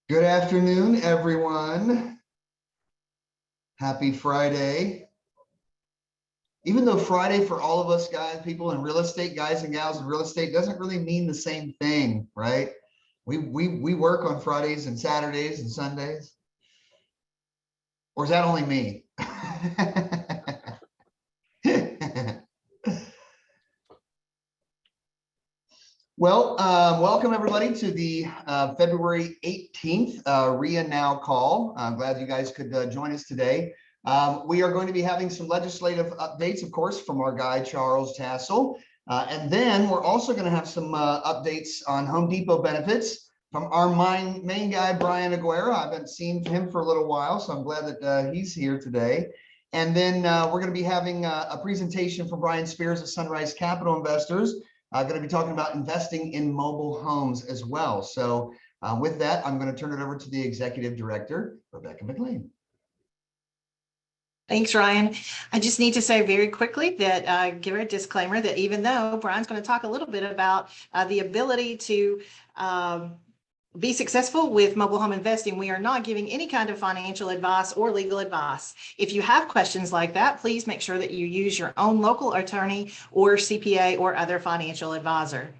Good afternoon, everyone. Happy Friday. Even though Friday for all of us people in real estate, guys and gals in real estate, doesn't really mean the same thing, right? We work on Fridays and Saturdays and Sundays. Or is that only me? Well, welcome everybody to the February 18th REIA Now call. I'm glad you guys could join us today. We are going to be having some legislative updates, of course, from our guy, Charles Tassell. And then we're also going to have some updates on Home Depot benefits from our main guy, Brian Aguirre. I haven't seen him for a little while, so I'm glad that he's here today. And then we're going to be having a presentation from Brian Spears of Sunrise Capital Investors. I'm going to be talking about investing in mobile homes as well. So with that, I'm going to turn it over to the Executive Director, Rebecca Mclean. Thanks, Ryan. I just need to say very quickly that give a disclaimer that even though Brian's going to talk a little bit about the ability to be successful with mobile home investing, we are not giving any kind of financial advice or legal advice. If you have questions like that, please make sure that you use your own local attorney or CPA or other financial advisor.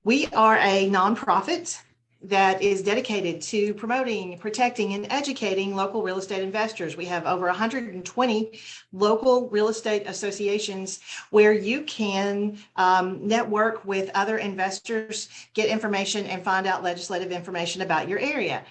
We are a nonprofit that is dedicated to promoting, protecting, and educating local real estate investors. We have over 120 local real estate associations where you can network with other investors, get information, and find out legislative information about your area.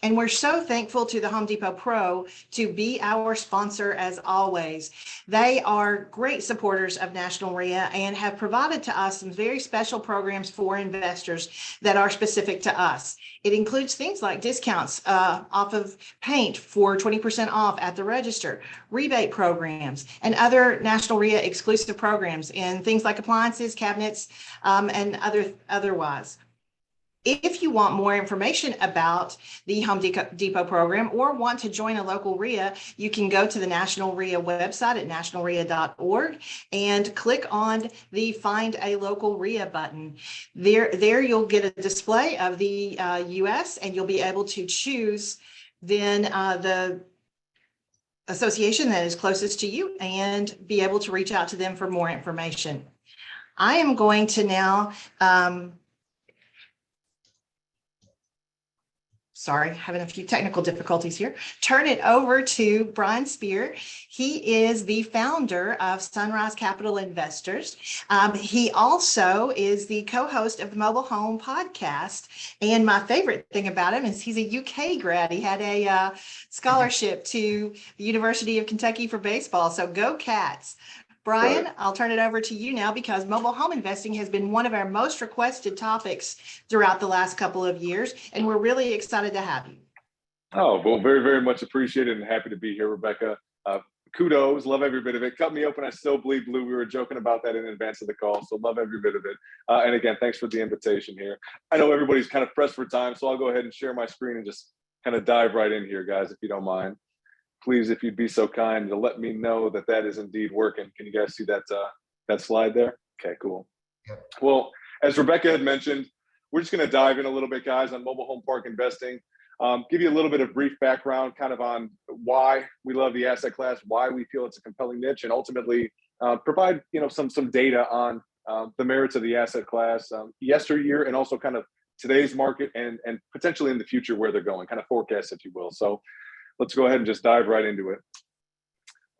And we're so thankful to the Home Depot Pro to be our sponsor as always. They are great supporters of National REIA and have provided to us some very special programs for investors that are specific to us. It includes things like discounts off of paint for 20% off at the register, rebate programs, and other National REIA exclusive programs in things like appliances, cabinets, and otherwise. If you want more information about the Home Depot program or want to join a local REIA, you can go to the National REIA website at nationalrea.org and click on the Find a Local REIA button. There you'll get a display of the U.S. and you'll be able to choose then the association that is closest to you and be able to reach out to them for more information. I am going to now having a few technical difficulties here. Turn it over to Brian Spear. He is the founder of Sunrise Capital Investors. He also is the co-host of the Mobile Home Podcast. And my favorite thing about him is he's a UK grad. He had a scholarship to the University of Kentucky for baseball. So go Cats. Brian, I'll turn it over to you now because mobile home investing has been one of our most requested topics throughout the last couple of years, and we're really excited to have you. Oh, well, very, very much appreciated and happy to be here, Rebecca. Kudos, love every bit of it. Cut me open, I still bleed blue. We were joking about that in advance of the call, so love every bit of it. And again, thanks for the invitation here. I know everybody's kind of pressed for time, so I'll go ahead and share my screen and just kind of dive right in here, guys, if you don't mind. Please, if you'd be so kind to let me know that that is indeed working. Can you guys see that that slide there? Okay, cool. Yep. Well, as Rebecca had mentioned, we're just going to dive in a little bit, guys, on mobile home park investing. Give you a little bit of brief background kind of on why we love the asset class, why we feel it's a compelling niche, and ultimately provide some data on the merits of the asset class yesteryear and also kind of today's market and potentially in the future where they're going, kind of forecast, if you will. So let's go ahead and just dive right into it.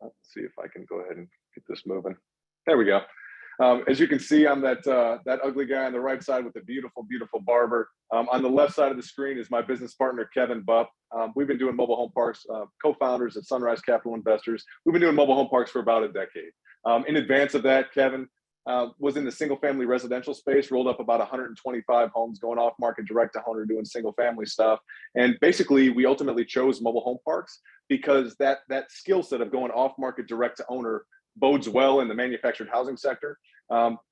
Let's see if I can go ahead and get this moving. There we go. As you can see, I'm that ugly guy on the right side with the beautiful, beautiful barber. On the left side of the screen is my business partner, Kevin Bupp. We've been doing mobile home parks, co-founders at Sunrise Capital Investors. We've been doing mobile home parks for about a decade. In advance of that, Kevin was in the single family residential space, rolled up about 125 homes going off market direct to owner doing single family stuff. And basically we ultimately chose mobile home parks because that skill set of going off market direct to owner bodes well in the manufactured housing sector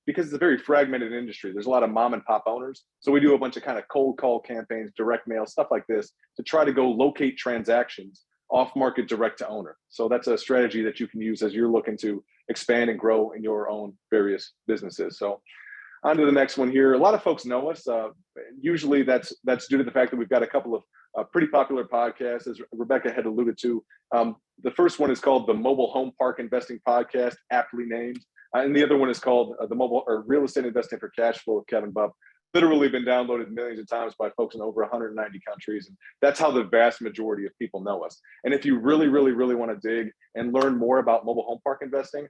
because it's a very fragmented industry. There's a lot of mom and pop owners. So we do a bunch of kind of cold call campaigns, direct mail, stuff like this to try to go locate transactions off market direct to owner. So that's a strategy that you can use as you're looking to expand and grow in your own various businesses. So On to the next one here. A lot of folks know us. Usually that's due to the fact that we've got a couple of pretty popular podcasts, as Rebecca had alluded to. The first one is called the Mobile Home Park Investing Podcast, aptly named. And the other one is called the Mobile or Real Estate Investing for Cash Flow with Kevin Bupp. Literally been downloaded millions of times by folks in over 190 countries. And that's how the vast majority of people know us. And if you really, really, really want to dig and learn more about mobile home park investing,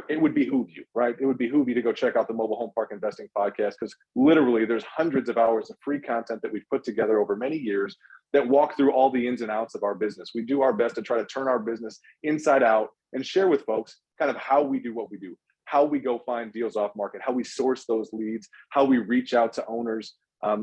it would behoove you, right? It would behoove you to go check out the Mobile Home Park Investing Podcast, because literally there's hundreds of hours of free content that we've put together over many years that walk through all the ins and outs of our business. We do our best to try to turn our business inside out and share with folks kind of how we do what we do, how we go find deals off market, how we source those leads, how we reach out to owners,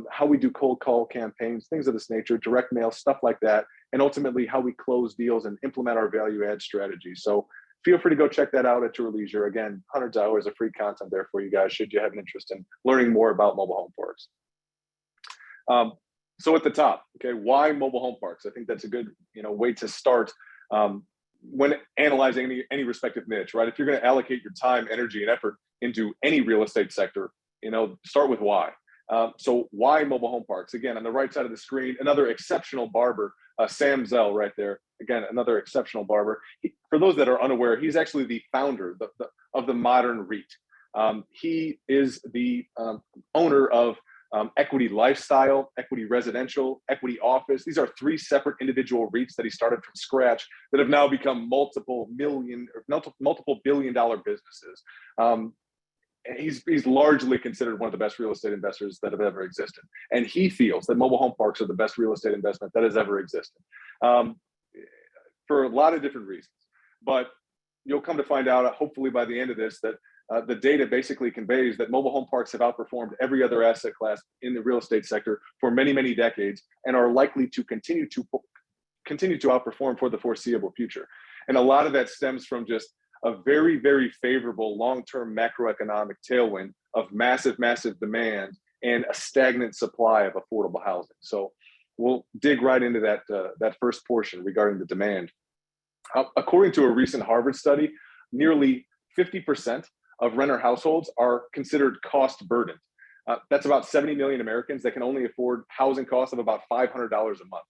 how we do cold call campaigns, things of this nature, direct mail, stuff like that, and ultimately how we close deals and implement our value add strategy. So feel free to go check that out at your leisure. Again, hundreds of hours of free content there for you guys, should you have an interest in learning more about mobile home parks. So at the top, okay, why mobile home parks? I think that's a good way to start when analyzing any respective niche, right? If you're going to allocate your time, energy, and effort into any real estate sector, start with why. So why mobile home parks? Again, on the right side of the screen, another exceptional barber, Sam Zell right there. Again, another exceptional barber. For those that are unaware, he's actually the founder of the modern Reit. He is the owner of Equity Lifestyle, Equity Residential, Equity Office. These are three separate individual REITs that he started from scratch that have now become multiple billion-dollar businesses. He's largely considered one of the best real estate investors that have ever existed. And he feels that mobile home parks are the best real estate investment that has ever existed, for a lot of different reasons. But you'll come to find out, hopefully by the end of this, that the data basically conveys that mobile home parks have outperformed every other asset class in the real estate sector for many, many decades, and are likely to continue to outperform for the foreseeable future. And a lot of that stems from just a very, very favorable long-term macroeconomic tailwind of massive, massive demand and a stagnant supply of affordable housing. So we'll dig right into that first portion regarding the demand. According to a recent Harvard study, nearly 50% of renter households are considered cost burdened. That's about 70 million Americans that can only afford housing costs of about $500 a month.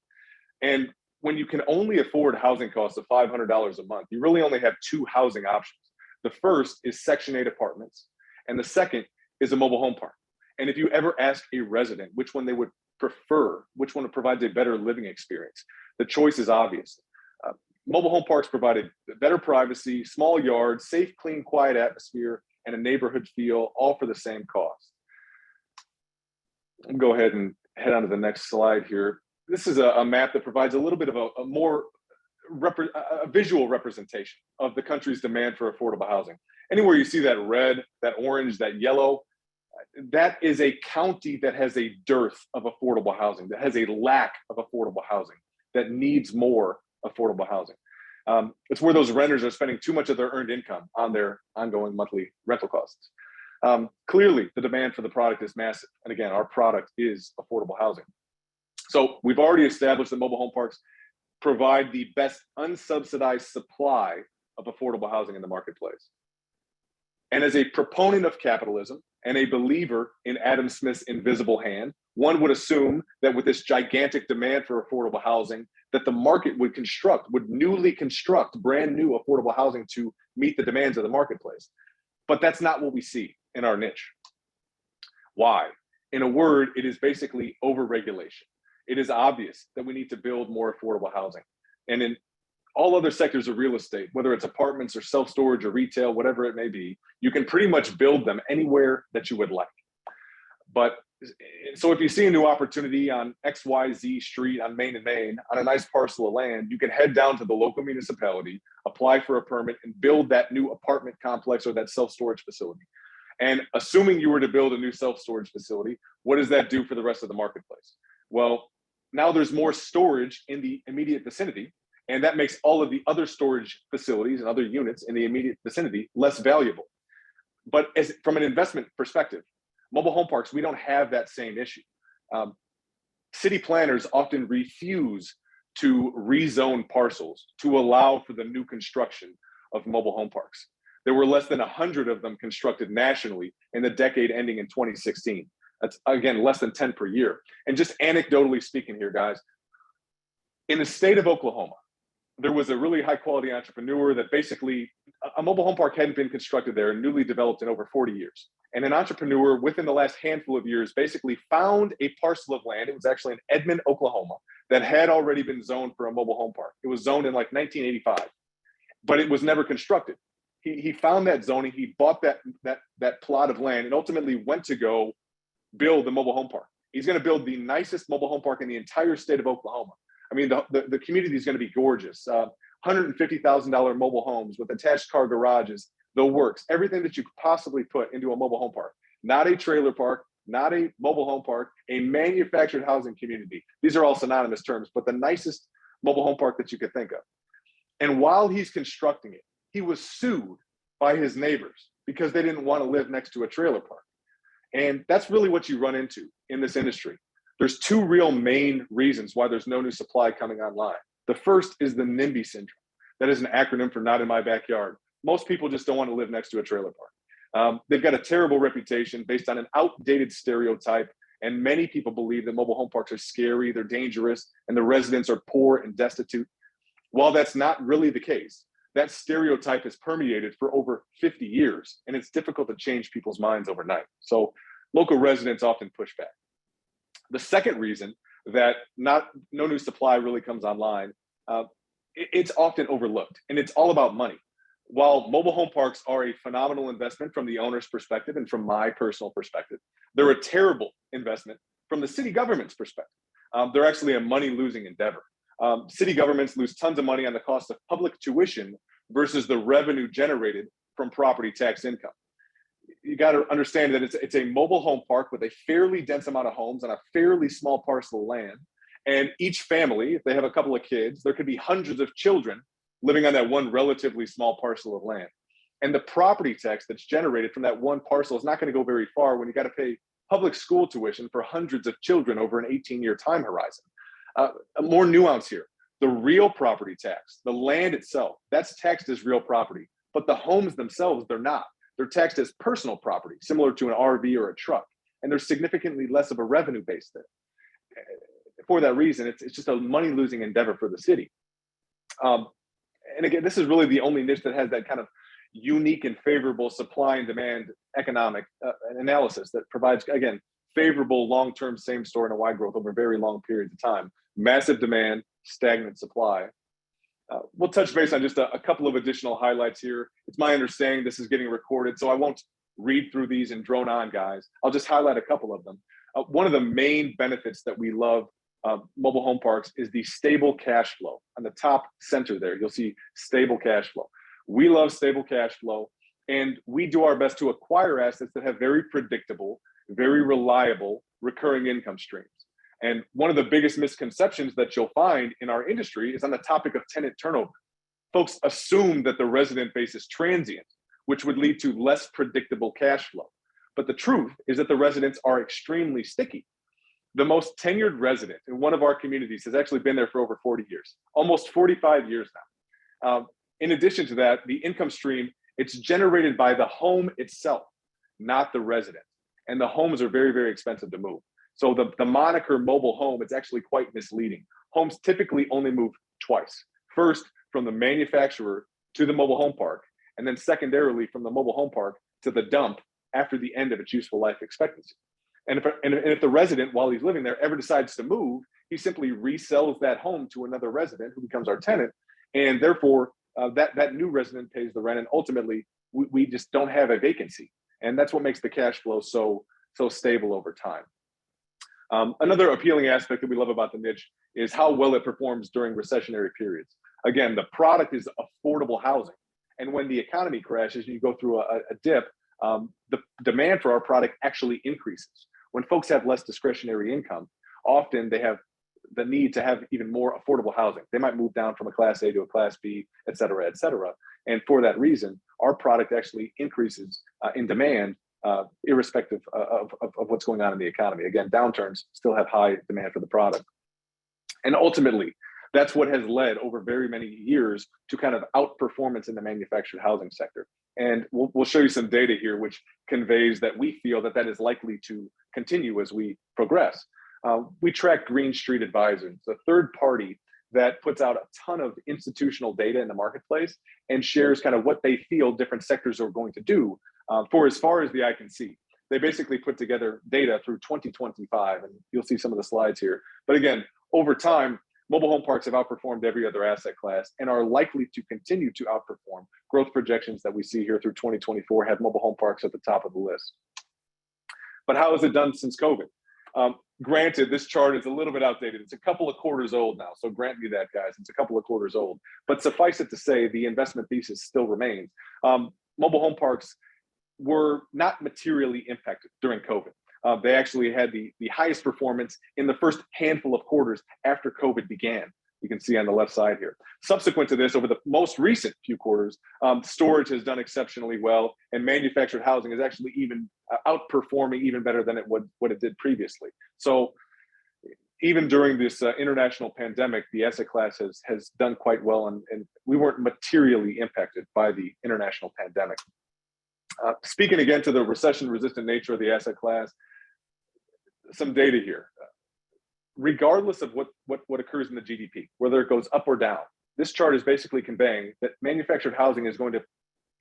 And when you can only afford housing costs of $500 a month, you really only have two housing options. The first is Section 8 apartments, and the second is a mobile home park. And if you ever ask a resident which one they would prefer, which one provides a better living experience, the choice is obvious. Mobile home parks provided better privacy, small yards, safe, clean, quiet atmosphere, and a neighborhood feel, all for the same cost. I'll go ahead and head on to the next slide here. This is a map that provides a little bit of a more visual representation of the country's demand for affordable housing. Anywhere you see that red, that orange, that yellow, that is a county that has a dearth of affordable housing, that has a lack of affordable housing, that needs more affordable housing. It's where those renters are spending too much of their earned income on their ongoing monthly rental costs. Clearly, the demand for the product is massive. And again, our product is affordable housing. So we've already established that mobile home parks provide the best unsubsidized supply of affordable housing in the marketplace. And as a proponent of capitalism and a believer in Adam Smith's invisible hand, one would assume that with this gigantic demand for affordable housing, that the market would newly construct brand new affordable housing to meet the demands of the marketplace. But that's not what we see in our niche. Why? In a word, it is basically overregulation. It is obvious that we need to build more affordable housing. And in all other sectors of real estate, whether it's apartments or self-storage or retail, whatever it may be, you can pretty much build them anywhere that you would like. But so if you see a new opportunity on XYZ street on Main and Main on a nice parcel of land, you can head down to the local municipality, apply for a permit, and build that new apartment complex or that self-storage facility. And assuming you were to build a new self-storage facility, what does that do for the rest of the marketplace? Well, now there's more storage in the immediate vicinity, and that makes all of the other storage facilities and other units in the immediate vicinity less valuable. But from an investment perspective, mobile home parks, we don't have that same issue. City planners often refuse to rezone parcels to allow for the new construction of mobile home parks. There were less than 100 of them constructed nationally in the decade ending in 2016. That's, again, less than 10 per year. And just anecdotally speaking here, guys, in the state of Oklahoma, there was a really high quality entrepreneur that basically, a mobile home park hadn't been constructed there and newly developed in over 40 years. And an entrepreneur within the last handful of years basically found a parcel of land. It was actually in Edmond, Oklahoma, that had already been zoned for a mobile home park. It was zoned in like 1985, but it was never constructed. He found that zoning, he bought that plot of land, and ultimately went to go build the mobile home park. He's going to build the nicest mobile home park in the entire state of Oklahoma. I mean, the community is going to be gorgeous. $150,000 mobile homes with attached car garages, the works, everything that you could possibly put into a mobile home park. Not a trailer park, not a mobile home park, a manufactured housing community. These are all synonymous terms, but the nicest mobile home park that you could think of. And while he's constructing it, he was sued by his neighbors because they didn't want to live next to a trailer park. And that's really what you run into in this industry. There's two real main reasons why there's no new supply coming online. The first is the Nimby Syndrome. That is an acronym for not in my backyard. Most people just don't want to live next to a trailer park. They've got a terrible reputation based on an outdated stereotype, and many people believe that mobile home parks are scary, they're dangerous, and the residents are poor and destitute. While that's not really the case, that stereotype has permeated for over 50 years, and it's difficult to change people's minds overnight. So local residents often push back. The second reason that no new supply really comes online, it's often overlooked, and it's all about money. While mobile home parks are a phenomenal investment from the owner's perspective and from my personal perspective, they're a terrible investment from the city government's perspective. They're actually a money-losing endeavor. City governments lose tons of money on the cost of public tuition versus the revenue generated from property tax income. You got to understand that it's a mobile home park with a fairly dense amount of homes on a fairly small parcel of land. And each family, if they have a couple of kids, there could be hundreds of children living on that one relatively small parcel of land. And the property tax that's generated from that one parcel is not going to go very far when you got to pay public school tuition for hundreds of children over an 18-year time horizon. More nuance here. The real property tax, the land itself, that's taxed as real property, but the homes themselves, they're not. They're taxed as personal property, similar to an RV or a truck, and there's significantly less of a revenue base there. For that reason, it's just a money-losing endeavor for the city. And again, this is really the only niche that has that kind of unique and favorable supply and demand economic analysis that provides, again, favorable long-term same-store NOI growth over very long periods of time. Massive demand, stagnant supply. We'll touch base on just a couple of additional highlights here. It's my understanding this is getting recorded, so I won't read through these and drone on, guys. I'll just highlight a couple of them. One of the main benefits that we love mobile home parks is the stable cash flow. On the top center there, you'll see stable cash flow. We love stable cash flow, and we do our best to acquire assets that have very predictable, very reliable, recurring income streams. And one of the biggest misconceptions that you'll find in our industry is on the topic of tenant turnover. Folks assume that the resident base is transient, which would lead to less predictable cash flow. But the truth is that the residents are extremely sticky. The most tenured resident in one of our communities has actually been there for over 40 years, almost 45 years now. In addition to that, the income stream, it's generated by the home itself, not the resident. And the homes are very, very expensive to move. So the moniker mobile home, it's actually quite misleading. Homes typically only move twice. First, from the manufacturer to the mobile home park, and then secondarily from the mobile home park to the dump after the end of its useful life expectancy. And if the resident, while he's living there, ever decides to move, he simply resells that home to another resident who becomes our tenant, and therefore that new resident pays the rent, and ultimately we just don't have a vacancy. And that's what makes the cash flow so stable over time. Another appealing aspect that we love about the niche is how well it performs during recessionary periods. Again, the product is affordable housing. And when the economy crashes and you go through a dip, the demand for our product actually increases. When folks have less discretionary income, often they have the need to have even more affordable housing. They might move down from a Class A to a Class B, et cetera, et cetera. And for that reason, our product actually increases in demand irrespective of what's going on in the economy. Again, downturns still have high demand for the product. And ultimately, that's what has led over very many years to kind of outperformance in the manufactured housing sector. And we'll show you some data here, which conveys that we feel that that is likely to continue as we progress. We track Green Street Advisors, a third party that puts out a ton of institutional data in the marketplace and shares kind of what they feel different sectors are going to do for as far as the eye can see. They basically put together data through 2025, and you'll see some of the slides here. But again, over time, mobile home parks have outperformed every other asset class and are likely to continue to outperform. Growth projections that we see here through 2024 have mobile home parks at the top of the list. But how has it done since COVID? Granted, this chart is a little bit outdated. It's a couple of quarters old now, so grant me that, guys. It's a couple of quarters old. But suffice it to say, the investment thesis still remains. Mobile home parks were not materially impacted during COVID. They actually had the highest performance in the first handful of quarters after COVID began. You can see on the left side here. Subsequent to this, over the most recent few quarters, storage has done exceptionally well, and manufactured housing is actually even outperforming even better than what it did previously. So even during this international pandemic, the asset class has done quite well, and we weren't materially impacted by the international pandemic. Speaking again to the recession-resistant nature of the asset class, some data here. Regardless of what occurs in the GDP, whether it goes up or down, this chart is basically conveying that manufactured housing is going to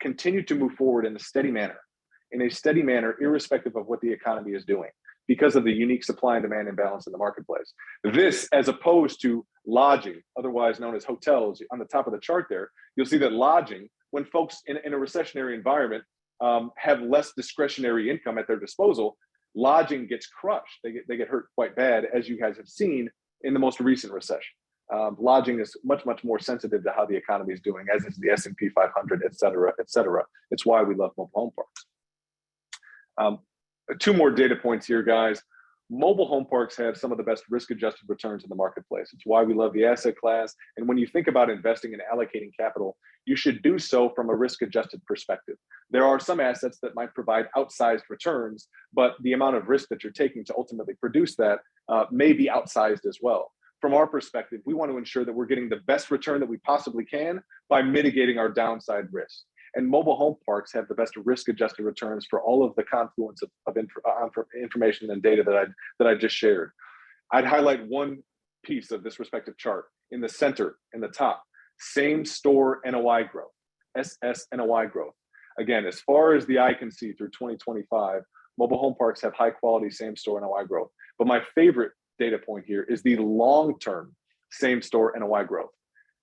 continue to move forward in a steady manner, irrespective of what the economy is doing, because of the unique supply and demand imbalance in the marketplace. This, as opposed to lodging, otherwise known as hotels, on the top of the chart there, you'll see that lodging, when folks in a recessionary environment have less discretionary income at their disposal, lodging gets crushed. They get hurt quite bad, as you guys have seen in the most recent recession. Lodging is much more sensitive to how the economy is doing, as is the S&P 500, et cetera, et cetera. It's why we love mobile home parks. Two more data points here, guys. Mobile home parks have some of the best risk-adjusted returns in the marketplace. It's why we love the asset class. And when you think about investing and allocating capital, you should do so from a risk-adjusted perspective. There are some assets that might provide outsized returns, but the amount of risk that you're taking to ultimately produce that may be outsized as well. From our perspective, we want to ensure that we're getting the best return that we possibly can by mitigating our downside risk. And mobile home parks have the best risk-adjusted returns for all of the confluence of information and data that I just shared. I'd highlight one piece of this respective chart in the center, in the top: same store NOI growth, SSNOI growth. Again, as far as the eye can see through 2025, mobile home parks have high quality same store NOI growth. But my favorite data point here is the long-term same store NOI growth.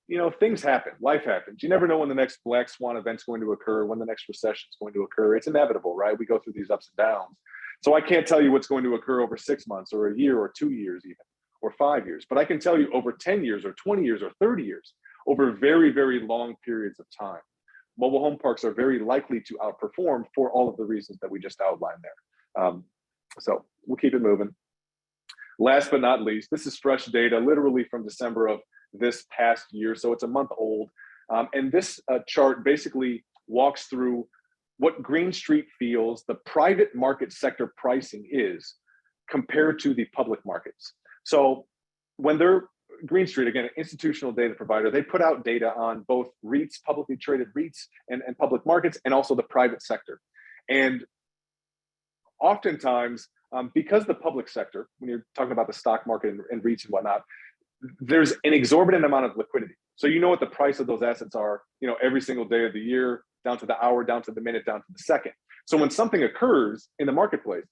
You know, things happen, life happens. You never know when the next black swan event's going to occur, when the next recession is going to occur. It's inevitable, right? We go through these ups and downs. So I can't tell you what's going to occur over 6 months or a year or 2 years even, or 5 years, but I can tell you over 10 years or 20 years or 30 years, over very, very long periods of time. Mobile home parks are very likely to outperform for all of the reasons that we just outlined there. So we'll keep it moving. Last but not least, this is fresh data, literally from December of this past year, so it's a month old. And this chart basically walks through what Green Street feels the private market sector pricing is compared to the public markets. So when they're Green Street, again, an institutional data provider, they put out data on both REITs, publicly traded REITs, and public markets, and also the private sector. And oftentimes, because the public sector, when you're talking about the stock market and REITs and whatnot, there's an exorbitant amount of liquidity. So you know what the price of those assets are, you know, every single day of the year, down to the hour, down to the minute, down to the second. So when something occurs in the marketplace,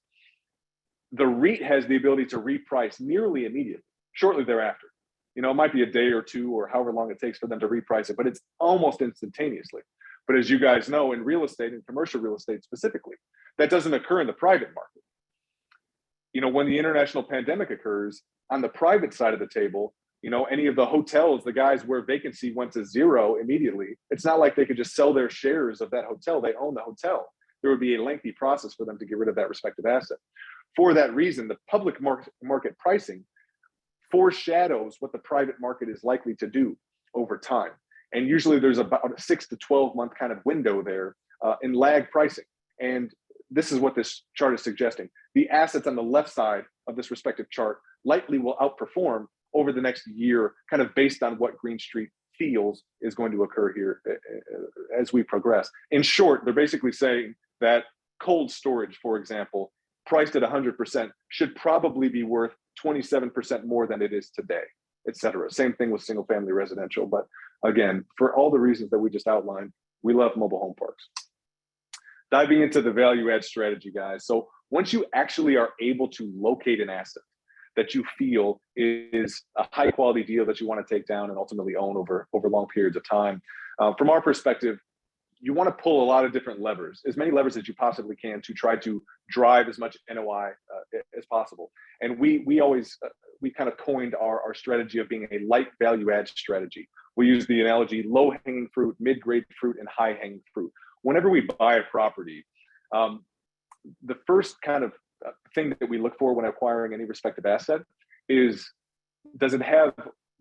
the REIT has the ability to reprice nearly immediately, shortly thereafter. You know, it might be a day or two or however long it takes for them to reprice it, but it's almost instantaneously. But as you guys know, in real estate and commercial real estate specifically, that doesn't occur in the private market. You know, when the international pandemic occurs, on the private side of the table, you know, any of the hotels, the guys where vacancy went to zero immediately, it's not like they could just sell their shares of that hotel. They own the hotel. There would be a lengthy process for them to get rid of that respective asset. For that reason, the public market pricing foreshadows what the private market is likely to do over time. And usually there's about a 6 to 12 month kind of window there in lag pricing. And this is what this chart is suggesting. The assets on the left side of this respective chart likely will outperform over the next year, kind of based on what Green Street feels is going to occur here as we progress. In short, they're basically saying that cold storage, for example, priced at 100% should probably be worth 27% more than it is today, et cetera. Same thing with single family residential. But again, for all the reasons that we just outlined, we love mobile home parks. Diving into the value add strategy, guys. So once you actually are able to locate an asset that you feel is a high quality deal that you want to take down and ultimately own over long periods of time, from our perspective, you want to pull a lot of different levers, as many levers as you possibly can, to try to drive as much NOI as possible. And we always, we kind of coined our strategy of being a light value add strategy. We use the analogy low hanging fruit, mid-grade fruit, and high hanging fruit. Whenever we buy a property, the first kind of thing that we look for when acquiring any respective asset is, does it have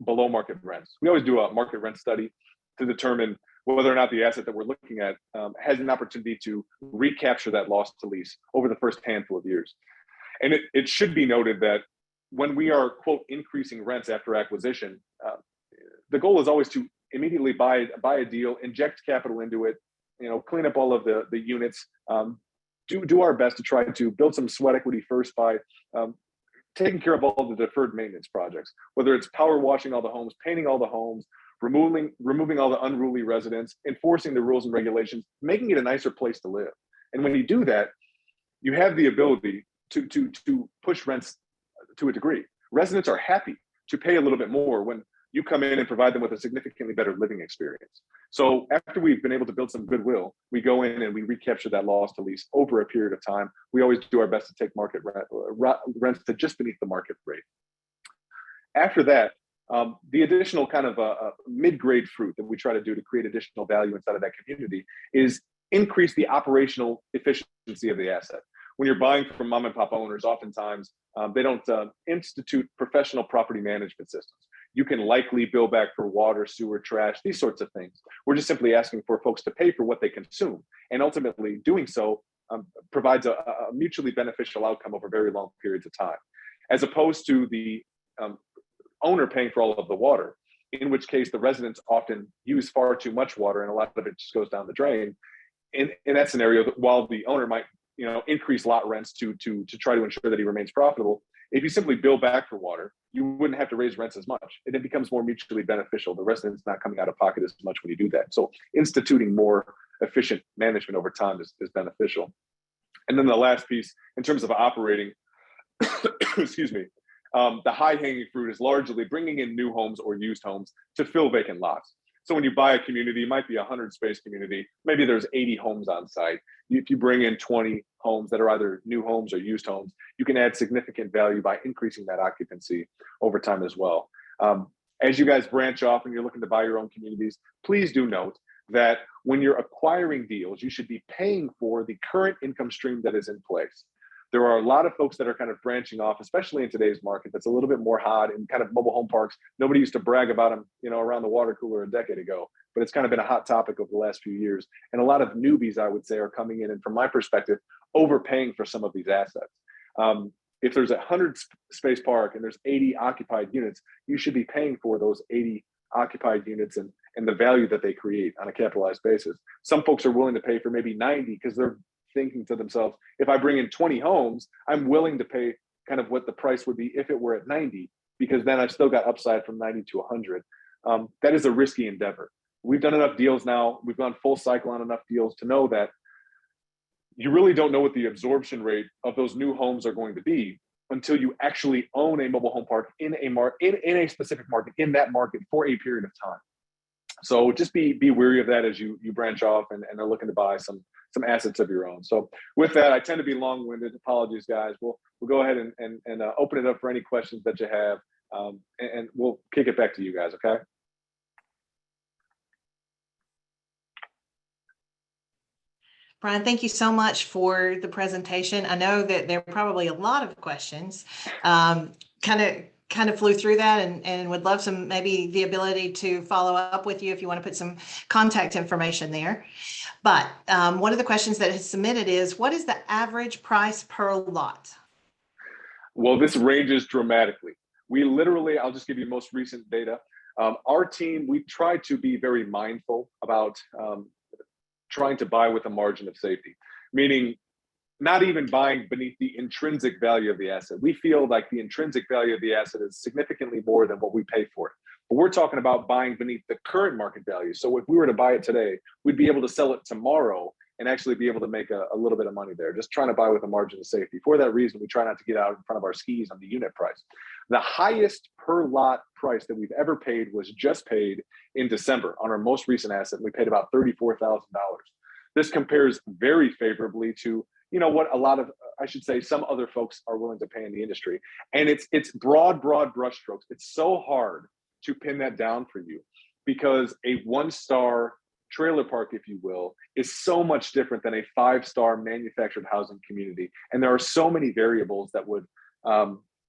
below market rents? We always do a market rent study to determine whether or not the asset that we're looking at has an opportunity to recapture that loss to lease over the first handful of years. And it should be noted that when we are, quote, increasing rents after acquisition, the goal is always to immediately buy a deal, inject capital into it, clean up all of the units, do our best to try to build some sweat equity first by taking care of all the deferred maintenance projects, whether it's power washing all the homes, painting all the homes, removing all the unruly residents, enforcing the rules and regulations, making it a nicer place to live. And when you do that, you have the ability to push rents to a degree. Residents are happy to pay a little bit more when you come in and provide them with a significantly better living experience. So after we've been able to build some goodwill, we go in and we recapture that loss to lease over a period of time. We always do our best to take market rents to just beneath the market rate. After that, the additional kind of mid-grade fruit that we try to do to create additional value inside of that community is increase the operational efficiency of the asset. When you're buying from mom and pop owners, oftentimes they don't institute professional property management systems. You can likely bill back for water, sewer, trash, these sorts of things. We're just simply asking for folks to pay for what they consume. And ultimately doing so provides a mutually beneficial outcome over very long periods of time, as opposed to the owner paying for all of the water, in which case the residents often use far too much water and a lot of it just goes down the drain. In that scenario, while the owner might increase lot rents to try to ensure that he remains profitable, if you simply bill back for water, you wouldn't have to raise rents as much. And it becomes more mutually beneficial. The resident's not coming out of pocket as much when you do that. So instituting more efficient management over time is beneficial. And then the last piece, in terms of operating, excuse me, the high hanging fruit is largely bringing in new homes or used homes to fill vacant lots. So when you buy a community, it might be a 100-space community. Maybe there's 80 homes on site. If you bring in 20 homes that are either new homes or used homes, you can add significant value by increasing that occupancy over time as well. As you guys branch off and you're looking to buy your own communities, please do note that when you're acquiring deals, you should be paying for the current income stream that is in place. There are a lot of folks that are kind of branching off, especially in today's market, that's a little bit more hot and kind of mobile home parks. Nobody used to brag about them, around the water cooler a decade ago, but it's kind of been a hot topic over the last few years. And a lot of newbies, I would say, are coming in and, from my perspective, overpaying for some of these assets. If there's a 100-space park and there's 80 occupied units, you should be paying for those 80 occupied units and the value that they create on a capitalized basis. Some folks are willing to pay for maybe 90 because they're thinking to themselves, if I bring in 20 homes, I'm willing to pay kind of what the price would be if it were at 90, because then I've still got upside from 90 to 100. That is a risky endeavor. We've done enough deals now. We've gone full cycle on enough deals to know that you really don't know what the absorption rate of those new homes are going to be until you actually own a mobile home park in a specific market, in that market for a period of time. So just be wary of that as you branch off and are looking to buy some assets of your own. So with that, I tend to be long-winded. Apologies, guys. We'll go ahead and open it up for any questions that you have, and we'll kick it back to you guys. Okay. Brian, thank you so much for the presentation. I know that there are probably a lot of questions. Kind of flew through that and would love some, maybe the ability to follow up with you if you want to put some contact information there. But one of the questions that is submitted is, what is the average price per lot? Well, this ranges dramatically. We literally, I'll just give you most recent data. Our team, we try to be very mindful about trying to buy with a margin of safety, meaning not even buying beneath the intrinsic value of the asset. We feel like the intrinsic value of the asset is significantly more than what we pay for it. But we're talking about buying beneath the current market value. So if we were to buy it today, we'd be able to sell it tomorrow and actually be able to make a little bit of money there, just trying to buy with a margin of safety. For that reason, we try not to get out in front of our skis on the unit price. The highest per lot price that we've ever paid was just paid in December on our most recent asset. We paid about $34,000. This compares very favorably to, you know, what a lot of, I should say, some other folks are willing to pay in the industry. And it's broad brushstrokes. It's so hard to pin that down for you because a one-star trailer park, if you will, is so much different than a five-star manufactured housing community. And there are so many variables that would,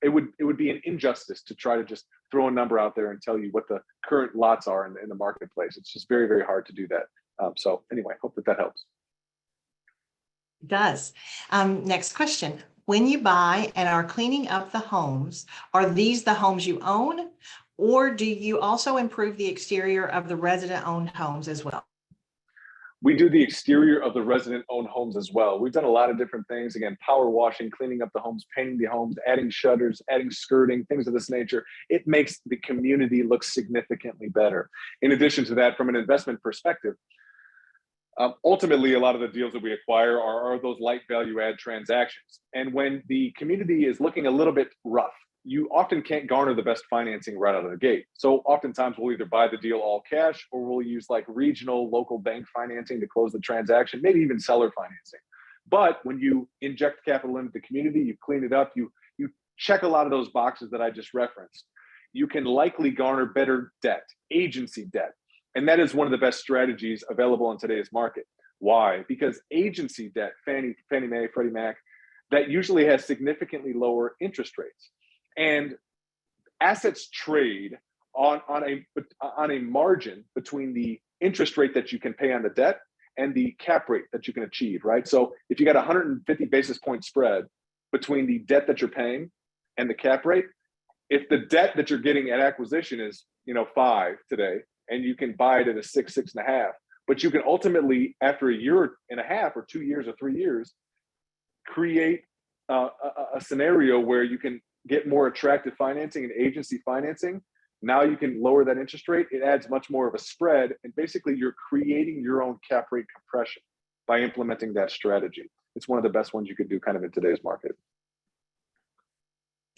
it would be an injustice to try to just throw a number out there and tell you what the current lots are in the marketplace. It's just very, very hard to do that. So anyway, hope that helps. It does. Next question. When you buy and are cleaning up the homes, are these the homes you own, or do you also improve the exterior of the resident-owned homes as well? We do the exterior of the resident-owned homes as well. We've done a lot of different things. Again, power washing, cleaning up the homes, painting the homes, adding shutters, adding skirting, things of this nature. It makes the community look significantly better. In addition to that, from an investment perspective, ultimately, a lot of the deals that we acquire are those light value add transactions. And when the community is looking a little bit rough, you often can't garner the best financing right out of the gate. So oftentimes we'll either buy the deal all cash or we'll use like regional local bank financing to close the transaction, maybe even seller financing. But when you inject capital into the community, you clean it up, you check a lot of those boxes that I just referenced, you can likely garner better debt, agency debt. And that is one of the best strategies available in today's market. Why? Because agency debt, Fannie Mae, Freddie Mac, that usually has significantly lower interest rates. And assets trade on a margin between the interest rate that you can pay on the debt and the cap rate that you can achieve, right? So if you got 150 basis point spread between the debt that you're paying and the cap rate, if the debt that you're getting at acquisition is, 5 today, and you can buy it at a 6.5, but you can ultimately, after a year and a half or 2 years or 3 years, create a scenario where you can get more attractive financing and agency financing. Now you can lower that interest rate. It adds much more of a spread. And basically you're creating your own cap rate compression by implementing that strategy. It's one of the best ones you could do kind of in today's market.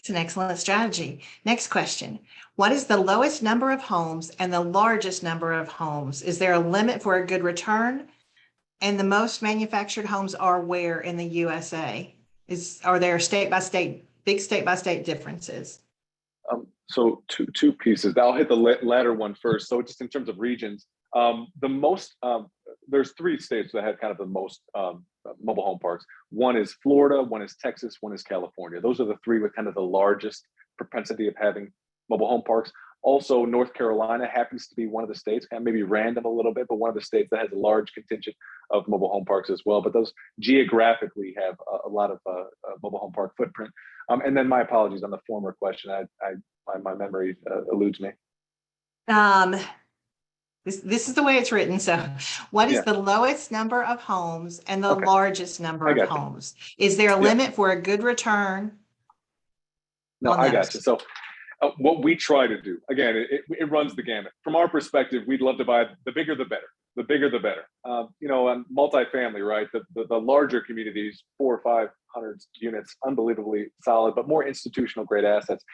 It's an excellent strategy. Next question. What is the lowest number of homes and the largest number of homes? Is there a limit for a good return? And the most manufactured homes are where in the USA? Are there big state-by-state differences? So two pieces. I'll hit the latter one first. So just in terms of regions, there's 3 states that have kind of the most mobile home parks. One is Florida, one is Texas, one is California. Those are the 3 with kind of the largest propensity of having mobile home parks. Also, North Carolina happens to be one of the states, kind of maybe random a little bit, but one of the states that has a large contingent of mobile home parks as well. But those geographically have a lot of mobile home park footprint. And then my apologies on the former question. My memory eludes me. This is the way it's written. So what is the lowest number of homes and the largest number of homes? Is there a limit for a good return? No, I got you. So what we try to do, again, it runs the gamut. From our perspective, we'd love to buy the bigger, the better. The bigger, the better. On multifamily, right? The larger communities, 400 or 500 units, unbelievably solid, but more institutional grade assets.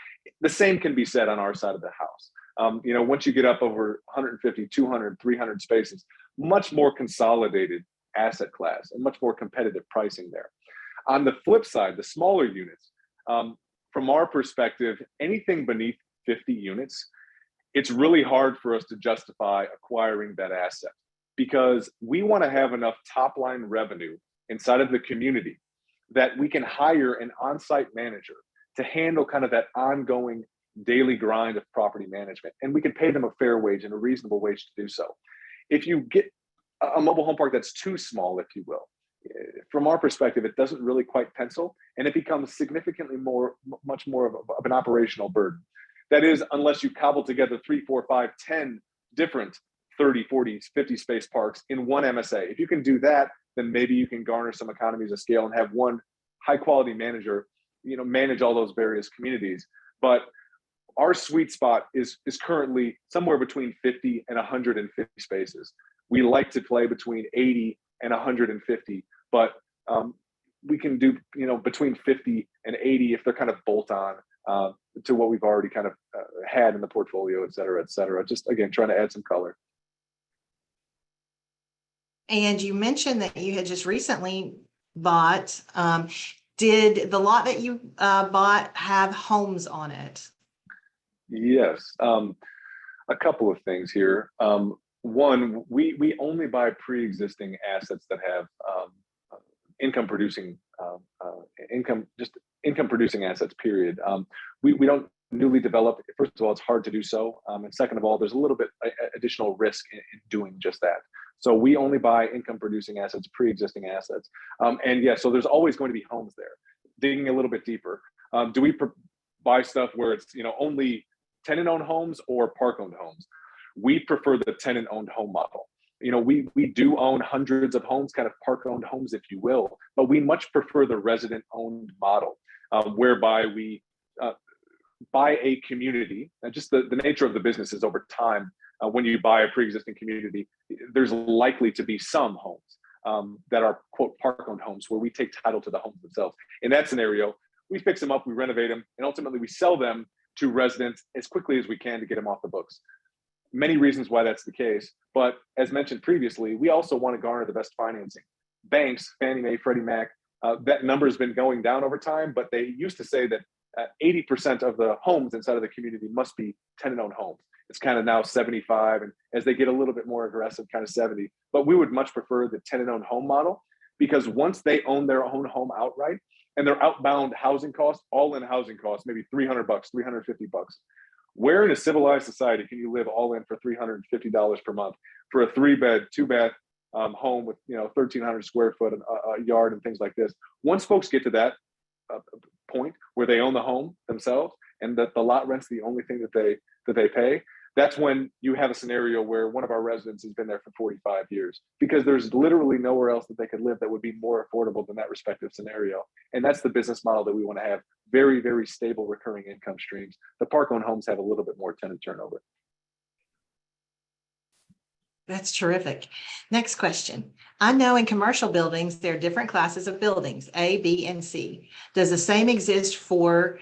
The same can be said on our side of the house. Once you get up over 150, 200, 300 spaces, much more consolidated asset class and much more competitive pricing there. On the flip side, the smaller units, from our perspective, anything beneath 50 units, it's really hard for us to justify acquiring that asset because we want to have enough top line revenue inside of the community that we can hire an on-site manager to handle kind of that ongoing daily grind of property management. And we can pay them a fair wage and a reasonable wage to do so. If you get a mobile home park that's too small, if you will, from our perspective, it doesn't really quite pencil and it becomes significantly much more of an operational burden. That is, unless you cobble together 3, 4, 5, 10 different 30, 40, 50 space parks in one MSA. If you can do that, then maybe you can garner some economies of scale and have one high quality manager, manage all those various communities. But our sweet spot is currently somewhere between 50 and 150 spaces. We like to play between 80 and 150, but we can do between 50 and 80 if they're kind of bolt on to what we've already kind of had in the portfolio, et cetera, et cetera. Just again, trying to add some color. And you mentioned that you had just recently bought. Did the lot that you bought have homes on it? Yes, a couple of things here. One, we only buy pre-existing assets that have income producing assets. Period. We don't newly develop. First of all, it's hard to do so, and second of all, there's a little bit additional risk in doing just that. So we only buy income producing assets, pre-existing assets, and yeah, so there's always going to be homes there. Digging a little bit deeper, do we buy stuff where it's only tenant-owned homes or park-owned homes? We prefer the tenant-owned home model. We do own hundreds of homes, kind of park-owned homes, if you will, but we much prefer the resident-owned model, whereby we buy a community. And just the nature of the business is over time, when you buy a pre-existing community, there's likely to be some homes that are, quote, park-owned homes, where we take title to the homes themselves. In that scenario, we fix them up, we renovate them, and ultimately we sell them to residents as quickly as we can to get them off the books. Many reasons why that's the case, but as mentioned previously, we also want to garner the best financing. Banks, Fannie Mae, Freddie Mac, that number has been going down over time, but they used to say that 80% of the homes inside of the community must be tenant-owned homes. It's kind of now 75, and as they get a little bit more aggressive, kind of 70. But we would much prefer the tenant-owned home model, because once they own their own home outright, and their outbound housing costs, all in housing costs, maybe $300, $350. Where in a civilized society can you live all in for $350 per month for a 3-bed, 2-bath home with 1,300 square foot a yard and things like this? Once folks get to that point where they own the home themselves and that the lot rent's the only thing that they pay, that's when you have a scenario where one of our residents has been there for 45 years, because there's literally nowhere else that they could live that would be more affordable than that respective scenario. And that's the business model that we want to have. Very, very stable recurring income streams. The park-owned homes have a little bit more tenant turnover. That's terrific. Next question. I know in commercial buildings, there are different classes of buildings, A, B, and C. Does the same exist for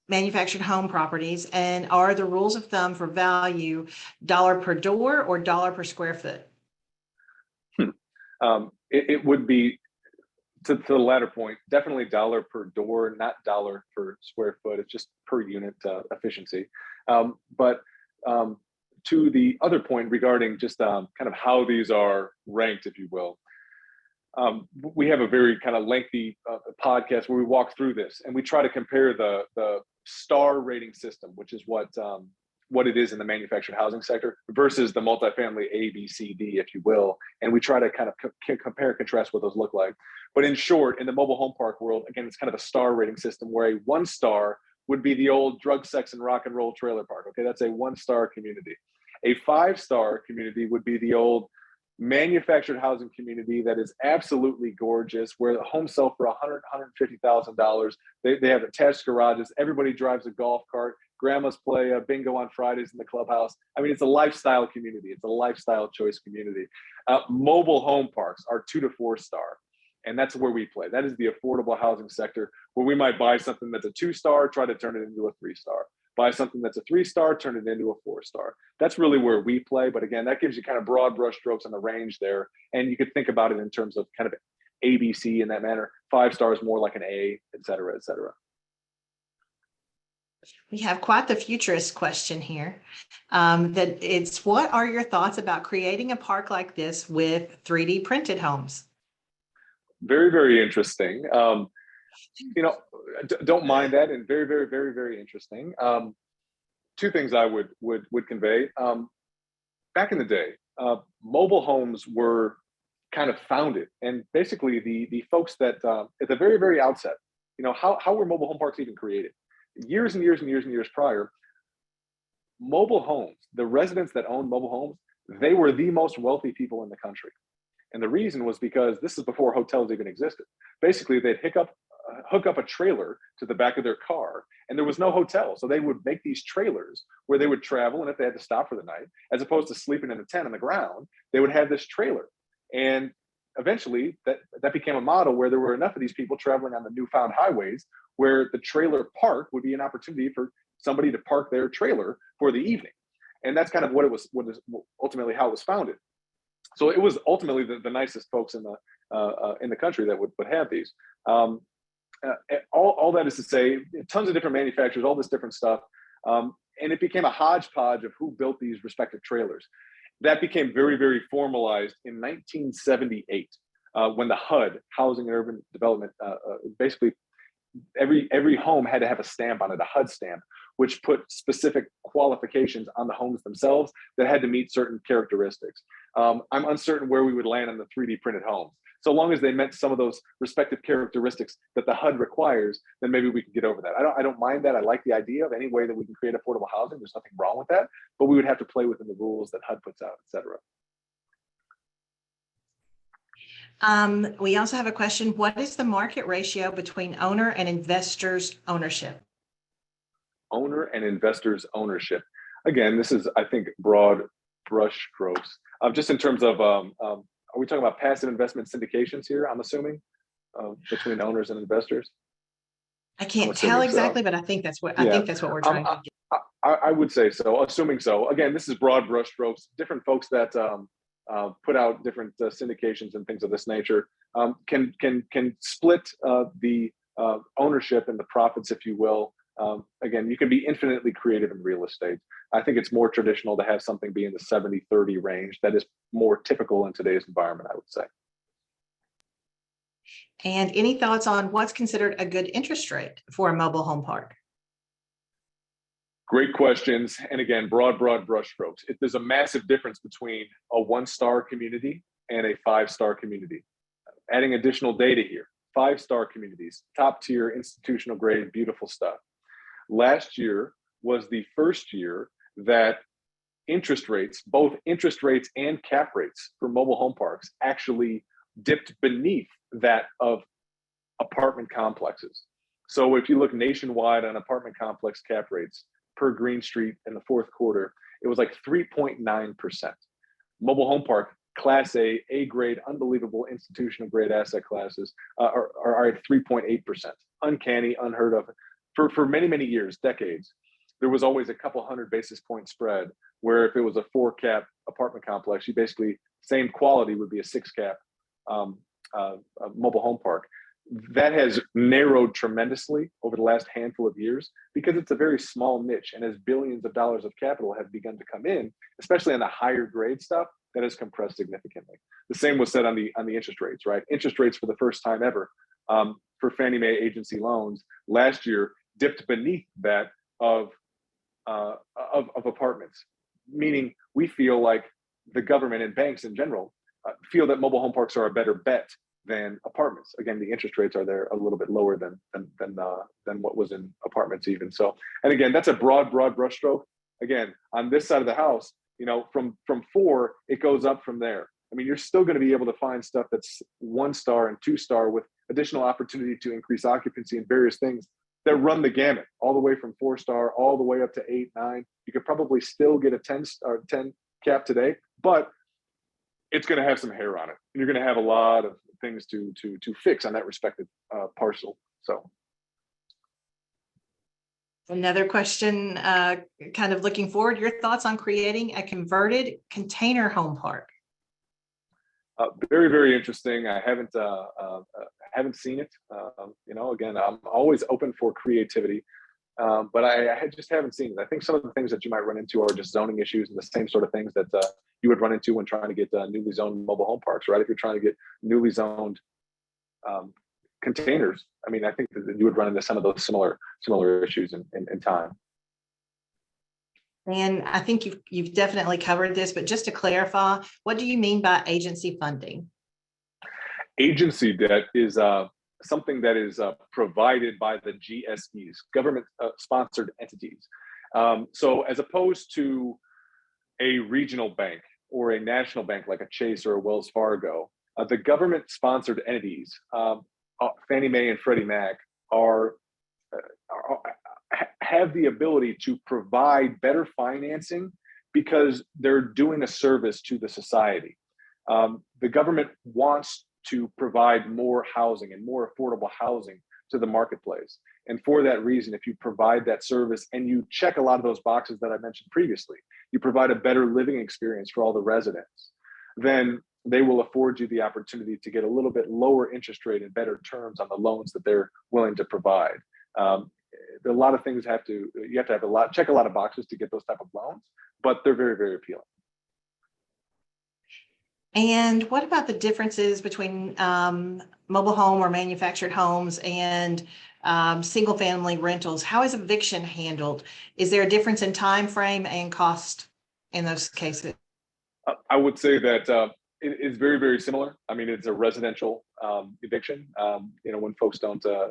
manufactured home properties? And are the rules of thumb for value dollar per door or dollar per square foot? It would be, to the latter point, definitely dollar per door, not dollar per square foot. It's just per unit efficiency. But to the other point regarding just kind of how these are ranked, if you will, we have a very kind of lengthy podcast where we walk through this, and we try to compare the star rating system, which is what it is in the manufactured housing sector, versus the multifamily A, B, C, D, if you will. And we try to kind of compare and contrast what those look like. But in short, in the mobile home park world, again, it's kind of a star rating system where a 1-star would be the old drug, sex, and rock and roll trailer park. Okay, that's a 1-star community. A 5-star community would be the old manufactured housing community that is absolutely gorgeous, where the homes sell for $100,000, $150,000. They have attached garages. Everybody drives a golf cart. Grandmas play bingo on Fridays in the clubhouse. I mean, it's a lifestyle community. It's a lifestyle choice community. Mobile home parks are 2 to 4-star. And that's where we play. That is the affordable housing sector, where we might buy something that's a 2-star, try to turn it into a 3-star. Buy something that's a 3-star, turn it into a 4-star. That's really where we play. But again, that gives you kind of broad brush strokes on the range there. And you could think about it in terms of kind of ABC in that manner. 5 stars more like an A, et cetera, et cetera. We have quite the futurist question here. That it's, what are your thoughts about creating a park like this with 3D printed homes? Very, very interesting. Don't mind that, and very, very, very, very interesting. 2 things I would convey. Back in the day, mobile homes were kind of founded, and basically the folks that at the very, very outset, how were mobile home parks even created? years and years and years and years prior, mobile homes, the residents that owned mobile homes, they were the most wealthy people in the country. And the reason was because this is before hotels even existed. Basically, they'd hook up a trailer to the back of their car, and there was no hotel. So they would make these trailers where they would travel, and if they had to stop for the night, as opposed to sleeping in a tent on the ground, they would have this trailer. And eventually that became a model where there were enough of these people traveling on the newfound highways where the trailer park would be an opportunity for somebody to park their trailer for the evening. And that's kind of what is ultimately how it was founded. So it was ultimately the nicest folks in the country that would have these. All that is to say, tons of different manufacturers, all this different stuff. And it became a hodgepodge of who built these respective trailers. That became very, very formalized in 1978 when the HUD, Housing and Urban Development, basically every home had to have a stamp on it, a HUD stamp, which put specific qualifications on the homes themselves that had to meet certain characteristics. I'm uncertain where we would land on the 3D printed homes. So long as they met some of those respective characteristics that the HUD requires, then maybe we can get over that. I don't mind that. I like the idea of any way that we can create affordable housing. There's nothing wrong with that, but we would have to play within the rules that HUD puts out, et cetera. We also have a question. What is the market ratio between owner and investors' ownership? Owner and investors' ownership. Again, this is, I think, broad brush strokes. Just in terms of, are we talking about passive investment syndications here, I'm assuming, between owners and investors? I can't tell exactly, but I think that's what I think that's what we're trying to do. I would say so, assuming so. Again, this is broad brush strokes. Different folks that put out different syndications and things of this nature can split the ownership and the profits, if you will. Again, you can be infinitely creative in real estate. I think it's more traditional to have something be in the 70-30 range. That is more typical in today's environment, I would say. And any thoughts on what's considered a good interest rate for a mobile home park? Great questions. And again, broad brush strokes. There's a massive difference between a 1-star community and a 5-star community. Adding additional data here, 5-star communities, top tier, institutional grade, beautiful stuff. Last year was the first year that interest rates, both interest rates and cap rates for mobile home parks, actually dipped beneath that of apartment complexes. So if you look nationwide on apartment complex cap rates per Green Street in the fourth quarter, it was like 3.9%. Mobile home park, Class A grade, unbelievable institutional grade asset classes are at 3.8%. Uncanny, unheard of. For many, many years, decades, there was always a couple 100 basis point spread where if it was a 4-cap apartment complex, you basically, same quality would be a 6-cap mobile home park. That has narrowed tremendously over the last handful of years because it's a very small niche. And as billions of dollars of capital have begun to come in, especially on the higher grade stuff, that has compressed significantly. The same was said on the interest rates, right? Interest rates for the first time ever for Fannie Mae agency loans last year dipped beneath that of apartments, meaning we feel like the government and banks in general feel that mobile home parks are a better bet than apartments. Again, the interest rates are there a little bit lower than what was in apartments even. So, and again, that's a broad brushstroke. Again, on this side of the house, from 4, it goes up from there. I mean, you're still going to be able to find stuff that's 1-star and 2-star with additional opportunity to increase occupancy and various things that run the gamut all the way from 4-star all the way up to 8, 9. You could probably still get a 10 cap today, but it's going to have some hair on it. And you're going to have a lot of things to fix on that respective parcel. So. Another question, kind of looking forward, your thoughts on creating a converted container home park? Very, very interesting. I haven't seen it. Again, I'm always open for creativity, but I just haven't seen it. I think some of the things that you might run into are just zoning issues and the same sort of things that you would run into when trying to get newly zoned mobile home parks, right? If you're trying to get newly zoned containers, I mean, I think that you would run into some of those similar issues in time. And I think you've definitely covered this, but just to clarify, what do you mean by agency funding? Agency debt is something that is provided by the GSEs, government sponsored entities. So as opposed to a regional bank or a national bank like a Chase or a Wells Fargo, the government sponsored entities, Fannie Mae and Freddie Mac, have the ability to provide better financing because they're doing a service to the society. The government wants to provide more housing and more affordable housing to the marketplace. And for that reason, if you provide that service and you check a lot of those boxes that I mentioned previously, you provide a better living experience for all the residents, then they will afford you the opportunity to get a little bit lower interest rate and better terms on the loans that they're willing to provide. A lot of things you have to have check a lot of boxes to get those type of loans, but they're very, very appealing. And what about the differences between mobile home or manufactured homes and single family rentals? How is eviction handled? Is there a difference in time frame and cost in those cases? I would say that it is very, very similar. I mean, it's a residential eviction. When folks don't pay,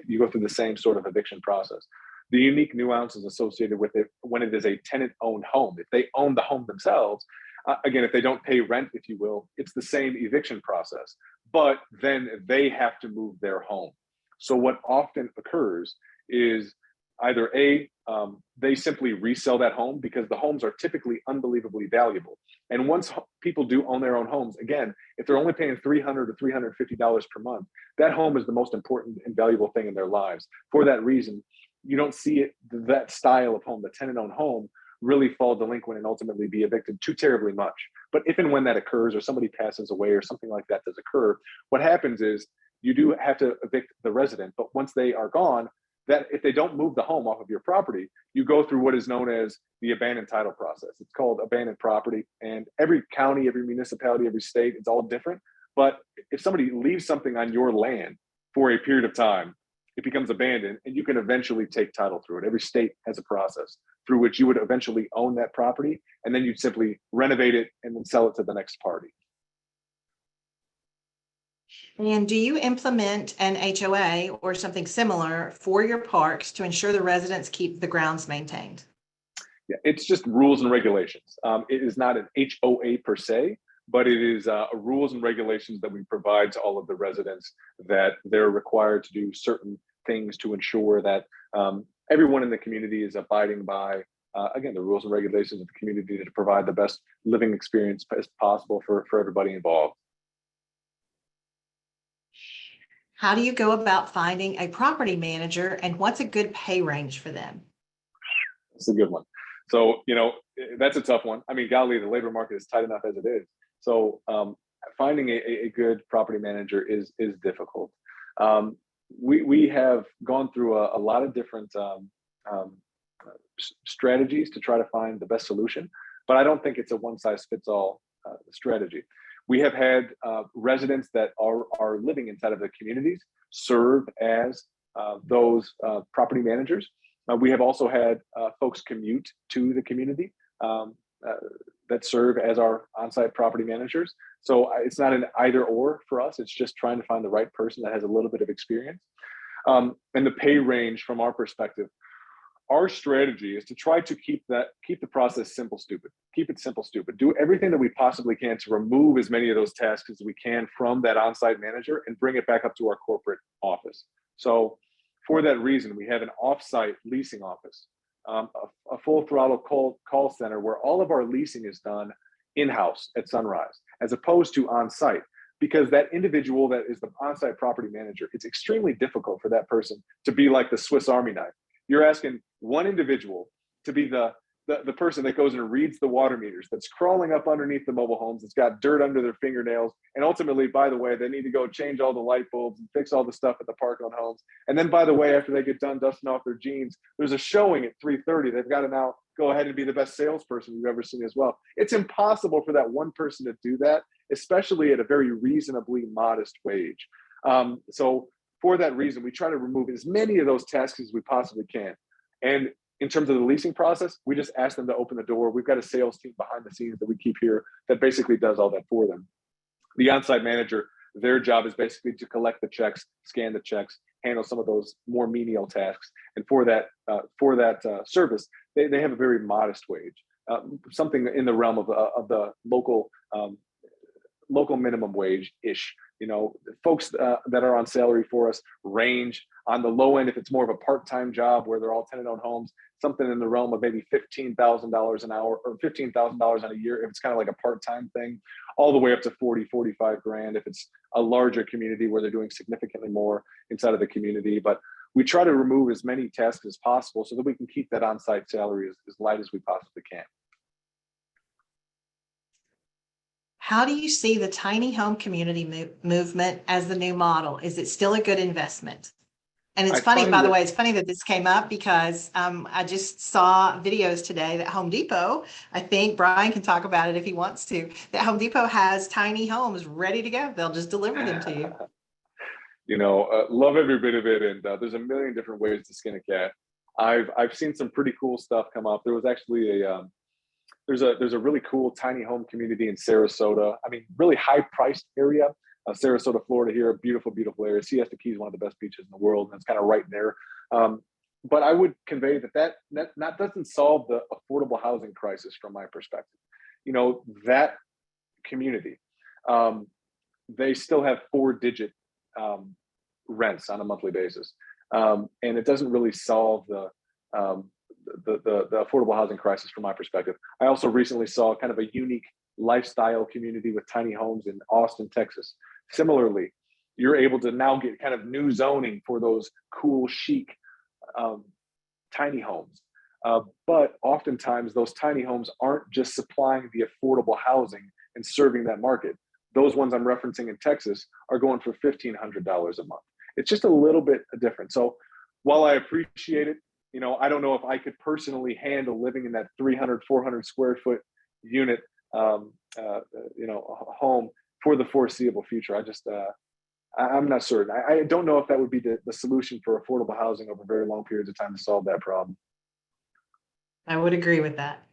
you go through the same sort of eviction process. The unique nuances associated with it when it is a tenant-owned home. If they own the home themselves, again, if they don't pay rent, if you will, it's the same eviction process, but then they have to move their home. So what often occurs is either they simply resell that home because the homes are typically unbelievably valuable. And once people do own their own homes, again, if they're only paying $300 or $350 per month, that home is the most important and valuable thing in their lives. For that reason, you don't see that style of home, the tenant-owned home, really fall delinquent and ultimately be evicted too terribly much. But if and when that occurs, or somebody passes away or something like that does occur, what happens is you do have to evict the resident, but once they are gone, that if they don't move the home off of your property, you go through what is known as the abandoned title process. It's called abandoned property, and every county, every municipality, every state, it's all different. But if somebody leaves something on your land for a period of time, it becomes abandoned and you can eventually take title through it. Every state has a process through which you would eventually own that property, and then you'd simply renovate it and then sell it to the next party. And do you implement an HOA or something similar for your parks to ensure the residents keep the grounds maintained? Yeah, it's just rules and regulations. It is not an HOA per se, but it is rules and regulations that we provide to all of the residents that they're required to do certain things to ensure that everyone in the community is abiding by, again, the rules and regulations of the community to provide the best living experience as possible for everybody involved. How do you go about finding a property manager, and what's a good pay range for them? That's a good one. So, that's a tough one. I mean, golly, the labor market is tight enough as it is. So finding a good property manager is difficult. We have gone through a lot of different strategies to try to find the best solution, but I don't think it's a one-size-fits-all strategy. We have had residents that are living inside of the communities serve as those property managers. We have also had folks commute to the community that serve as our on-site property managers. So it's not an either or for us. It's just trying to find the right person that has a little bit of experience. And the pay range from our perspective, our strategy is to try to keep the process simple, stupid. Keep it simple, stupid. Do everything that we possibly can to remove as many of those tasks as we can from that on-site manager and bring it back up to our corporate office. So for that reason, we have an off-site leasing office, a full throttle call center where all of our leasing is done in-house at Sunrise, as opposed to on-site, because that individual that is the on-site property manager, it's extremely difficult for that person to be like the Swiss Army knife. You're asking one individual to be the person that goes and reads the water meters, that's crawling up underneath the mobile homes, that's got dirt under their fingernails. And ultimately, by the way, they need to go change all the light bulbs and fix all the stuff at the park-owned homes. And then, by the way, after they get done dusting off their jeans, there's a showing at 3:30. They've got to now go ahead and be the best salesperson you've ever seen as well. It's impossible for that one person to do that, especially at a very reasonably modest wage. So for that reason, we try to remove as many of those tasks as we possibly can. And in terms of the leasing process, we just ask them to open the door. We've got a sales team behind the scenes that we keep here that basically does all that for them. The on-site manager Their job is basically to collect the checks, scan the checks, handle some of those more menial tasks. And for that service, they have a very modest wage, something in the realm of the local minimum wage ish. You know, folks that are on salary for us range on the low end. If it's more of a part-time job where they're all tenant-owned homes, something in the realm of maybe $15,000 an hour or $15,000 in a year if it's kind of like a part-time thing, all the way up to 40, 45 grand if it's a larger community where they're doing significantly more inside of the community. But we try to remove as many tasks as possible so that we can keep that on-site salary as light as we possibly can. How do you see the tiny home community movement as the new model? Is it still a good investment? And it's funny, by the way, it's funny that this came up because I just saw videos today that Home Depot, I think Brian can talk about it if he wants to, that Home Depot has tiny homes ready to go. They'll just deliver them to you. You know, love every bit of it. And there's a million different ways to skin a cat. I've seen some pretty cool stuff come up. There was actually there's a really cool tiny home community in Sarasota. I mean, really high priced area. Sarasota, Florida here, a beautiful, beautiful area. Siesta Key is one of the best beaches in the world, and it's kind of right there. But I would convey that doesn't solve the affordable housing crisis from my perspective. You know, that community, they still have 4-digit rents on a monthly basis. And it doesn't really solve the affordable housing crisis from my perspective. I also recently saw kind of a unique lifestyle community with tiny homes in Austin, Texas. Similarly, you're able to now get kind of new zoning for those cool, chic tiny homes. But oftentimes those tiny homes aren't just supplying the affordable housing and serving that market. Those ones I'm referencing in Texas are going for $1,500 a month. It's just a little bit different. So while I appreciate it, you know, I don't know if I could personally handle living in that 300, 400 square foot unit, home for the foreseeable future. I'm not certain. I don't know if that would be the solution for affordable housing over very long periods of time to solve that problem. I would agree with that.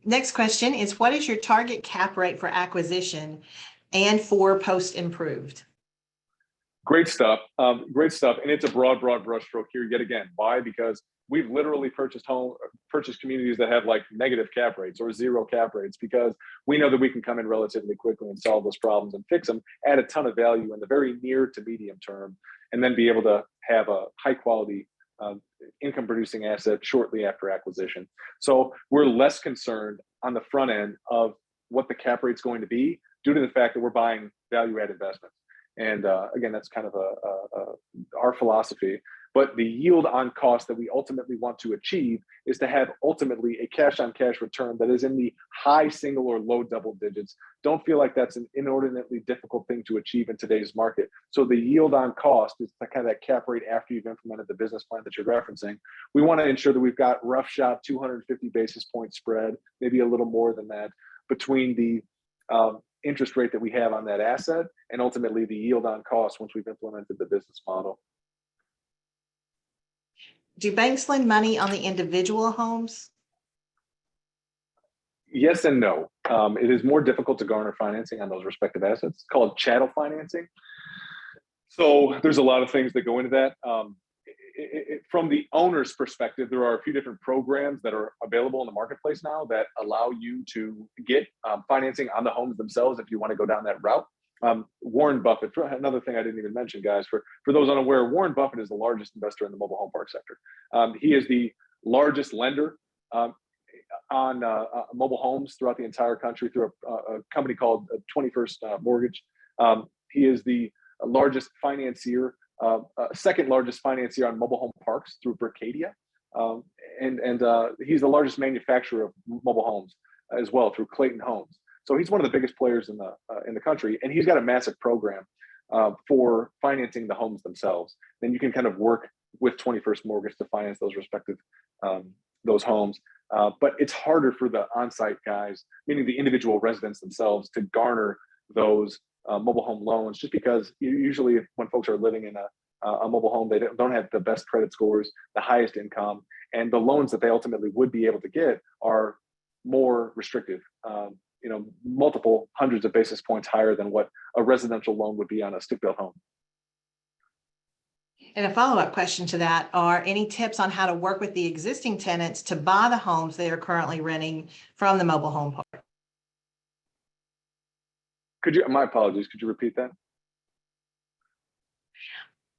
Next question is, what is your target cap rate for acquisition and for post-improved? Great stuff. Great stuff. And it's a broad brushstroke here yet again. Why? Because we've literally purchased communities that have like negative cap rates or 0 cap rates, because we know that we can come in relatively quickly and solve those problems and fix them, add a ton of value in the very near to medium term, and then be able to have a high quality income producing asset shortly after acquisition. So we're less concerned on the front end of what the cap rate's going to be due to the fact that we're buying value add investments. And again, that's kind of our philosophy. But the yield on cost that we ultimately want to achieve is to have ultimately a cash on cash return that is in the high single or low double digits. Don't feel like that's an inordinately difficult thing to achieve in today's market. So the yield on cost is kind of that cap rate after you've implemented the business plan that you're referencing. We want to ensure that we've got rough shot 250 basis point spread, maybe a little more than that, between the interest rate that we have on that asset and ultimately the yield on cost once we've implemented the business model. Do banks lend money on the individual homes? Yes and no. It is more difficult to garner financing on those respective assets. It's called chattel financing. So there's a lot of things that go into that. From the owner's perspective, there are a few different programs that are available in the marketplace now that allow you to get financing on the homes themselves if you want to go down that route. Warren Buffett, another thing I didn't even mention, guys, for those unaware, Warren Buffett is the largest investor in the mobile home park sector. He is the largest lender on mobile homes throughout the entire country through a company called 21st Mortgage. He is the largest financier, second largest financier on mobile home parks through Bricadia. And he's the largest manufacturer of mobile homes as well through Clayton Homes. So he's one of the biggest players in the country, and he's got a massive program for financing the homes themselves. Then you can kind of work with 21st Mortgage to finance those respective those homes. But it's harder for the on-site guys, meaning the individual residents themselves, to garner those mobile home loans, just because usually when folks are living in a mobile home, they don't have the best credit scores, the highest income, and the loans that they ultimately would be able to get are more restrictive. multiple hundreds of basis points higher than what a residential loan would be on a stick-built home. And a follow-up question to that are any tips on how to work with the existing tenants to buy the homes they are currently renting from the mobile home park? My apologies, could you repeat that?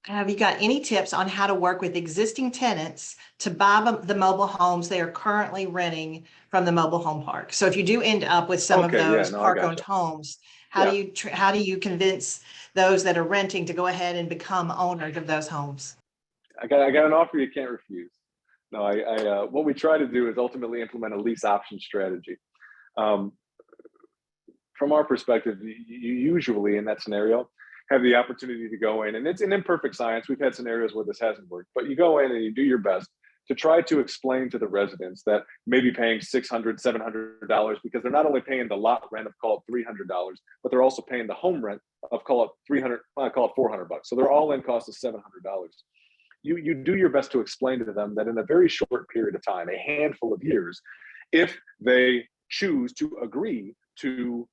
Have you got any tips on how to work with existing tenants to buy the mobile homes they are currently renting from the mobile home park? So if you do end up with some of those park-owned homes, how do you convince those that are renting to go ahead and become owners of those homes? I got an offer you can't refuse. No, what we try to do is ultimately implement a lease option strategy. From our perspective, you usually in that scenario have the opportunity to go in, and it's an imperfect science. We've had scenarios where this hasn't worked, but you go in and you do your best to try to explain to the residents that maybe paying $600, $700 because they're not only paying the lot rent of call it $300, but they're also paying the home rent of call it $300, I call it $400. So their all-in cost is $700. You do your best to explain to them that in a very short period of time, a handful of years, if they choose to agree to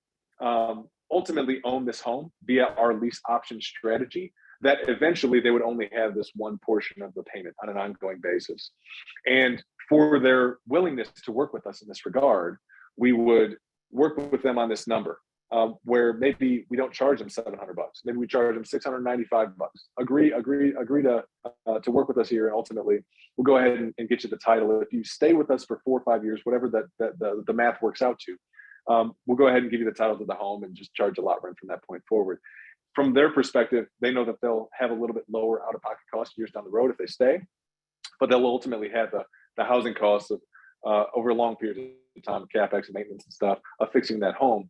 ultimately own this home via our lease option strategy, that eventually they would only have this one portion of the payment on an ongoing basis. And for their willingness to work with us in this regard, we would work with them on this number where maybe we don't charge them $700. Maybe we charge them $695. Agree to work with us here, and ultimately we'll go ahead and get you the title. If you stay with us for 4 or 5 years, whatever the math works out to, we'll go ahead and give you the title to the home and just charge a lot rent from that point forward. From their perspective, they know that they'll have a little bit lower out-of-pocket costs years down the road if they stay, but they'll ultimately have the housing costs of over a long period of time, capex and maintenance and stuff, of fixing that home.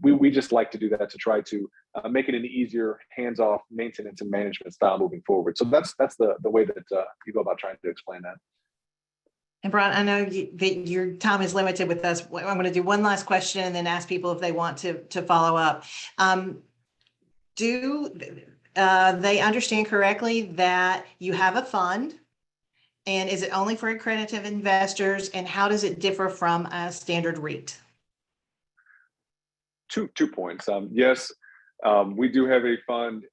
We just like to do that to try to make it an easier hands-off maintenance and management style moving forward. So that's the way that you go about trying to explain that. And Brian, I know that your time is limited with us. I'm going to do one last question and then ask people if they want to follow up. Do they understand correctly that you have a fund? And is it only for accredited investors? And how does it differ from a standard REIT? Two points. Yes, we do have a fund.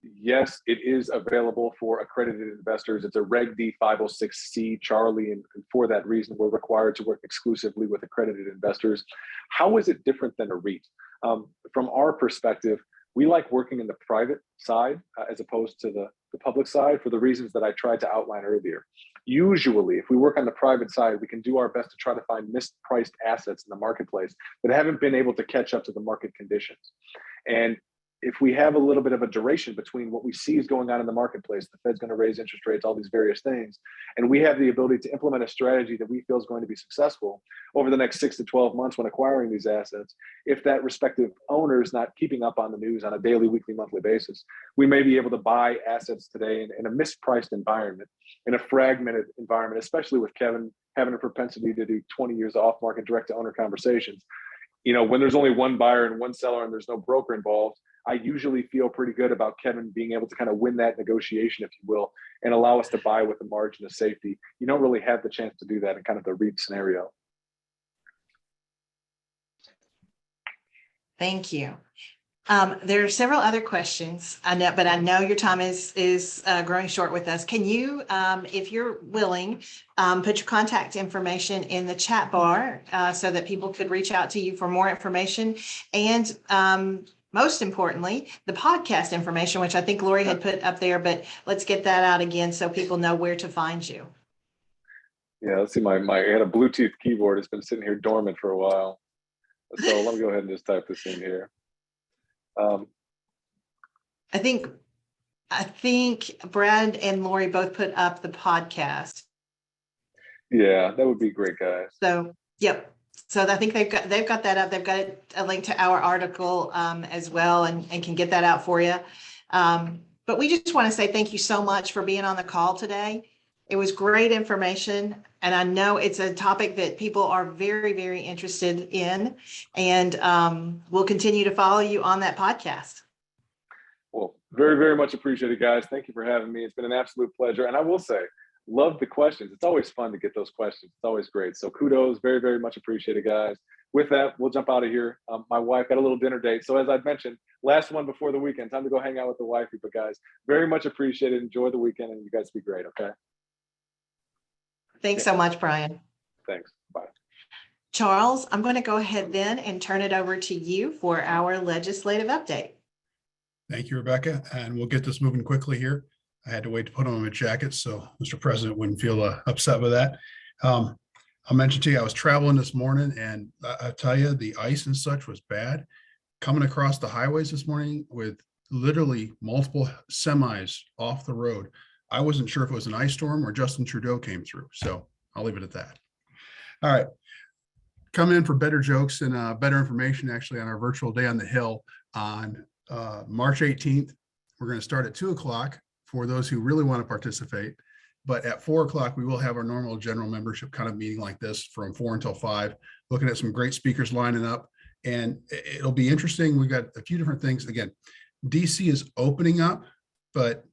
Yes, it is available for accredited investors. It's a Reg D 506C, Charlie, and for that reason, we're required to work exclusively with accredited investors. How is it different than a REIT? From our perspective, we like working in the private side as opposed to the public side for the reasons that I tried to outline earlier. Usually, if we work on the private side, we can do our best to try to find mispriced assets in the marketplace that haven't been able to catch up to the market conditions. And if we have a little bit of a duration between what we see is going on in the marketplace, the Fed's going to raise interest rates, all these various things, and we have the ability to implement a strategy that we feel is going to be successful over the next 6 to 12 months when acquiring these assets, if that respective owner is not keeping up on the news on a daily, weekly, monthly basis, we may be able to buy assets today in a mispriced environment, in a fragmented environment, especially with Kevin having a propensity to do 20 years off-market direct-to-owner conversations. When there's only one buyer and one seller and there's no broker involved, I usually feel pretty good about Kevin being able to kind of win that negotiation, if you will, and allow us to buy with a margin of safety. You don't really have the chance to do that in kind of the REIT scenario. Thank you. There are several other questions, I know, but I know your time is growing short with us. Can you, if you're willing, put your contact information in the chat bar so that people could reach out to you for more information, and most importantly, the podcast information, which I think Lori had put up there, but let's get that out again so people know where to find you. Yeah, let's see, I had a Bluetooth keyboard. It's been sitting here dormant for a while. So let me go ahead and just type this in here. I think Brad and Lori both put up the podcast. Yeah, that would be great, guys. So, yep. So I think they've got that up. They've got a link to our article as well, and can get that out for you. But we just want to say thank you so much for being on the call today. It was great information, and I know it's a topic that people are very, very interested in, and we'll continue to follow you on that podcast. Well, very, very much appreciated, guys. Thank you for having me. It's been an absolute pleasure. And I will say, love the questions. It's always fun to get those questions. It's always great. So kudos, very, very much appreciated, guys. with that, we'll jump out of here. My wife got a little dinner date. So as I've mentioned, last one before the weekend, time to go hang out with the wifey. But guys, very much appreciated. Enjoy the weekend, and you guys be great. Okay. Thanks so much, Brian. Thanks. Bye. Charles, I'm going to go ahead then and turn it over to you for our legislative update. Thank you, Rebecca. And we'll get this moving quickly here. I had to wait to put on my jacket, so Mr. President wouldn't feel upset with that. I'll mention to you, I was traveling this morning, and I tell you, the ice and such was bad. Coming across the highways this morning with literally multiple semis off the road. I wasn't sure if it was an ice storm or Justin Trudeau came through. So I'll leave it at that. All right. Come in for better jokes and better information actually on our virtual day on the Hill on March 18th. We're going to start at 2 o'clock for those who really want to participate. But at 4 o'clock, we will have our normal general membership kind of meeting like this from 4 until 5, looking at some great speakers lining up. And it'll be interesting. We've got a few different things. Again, DC is opening up, but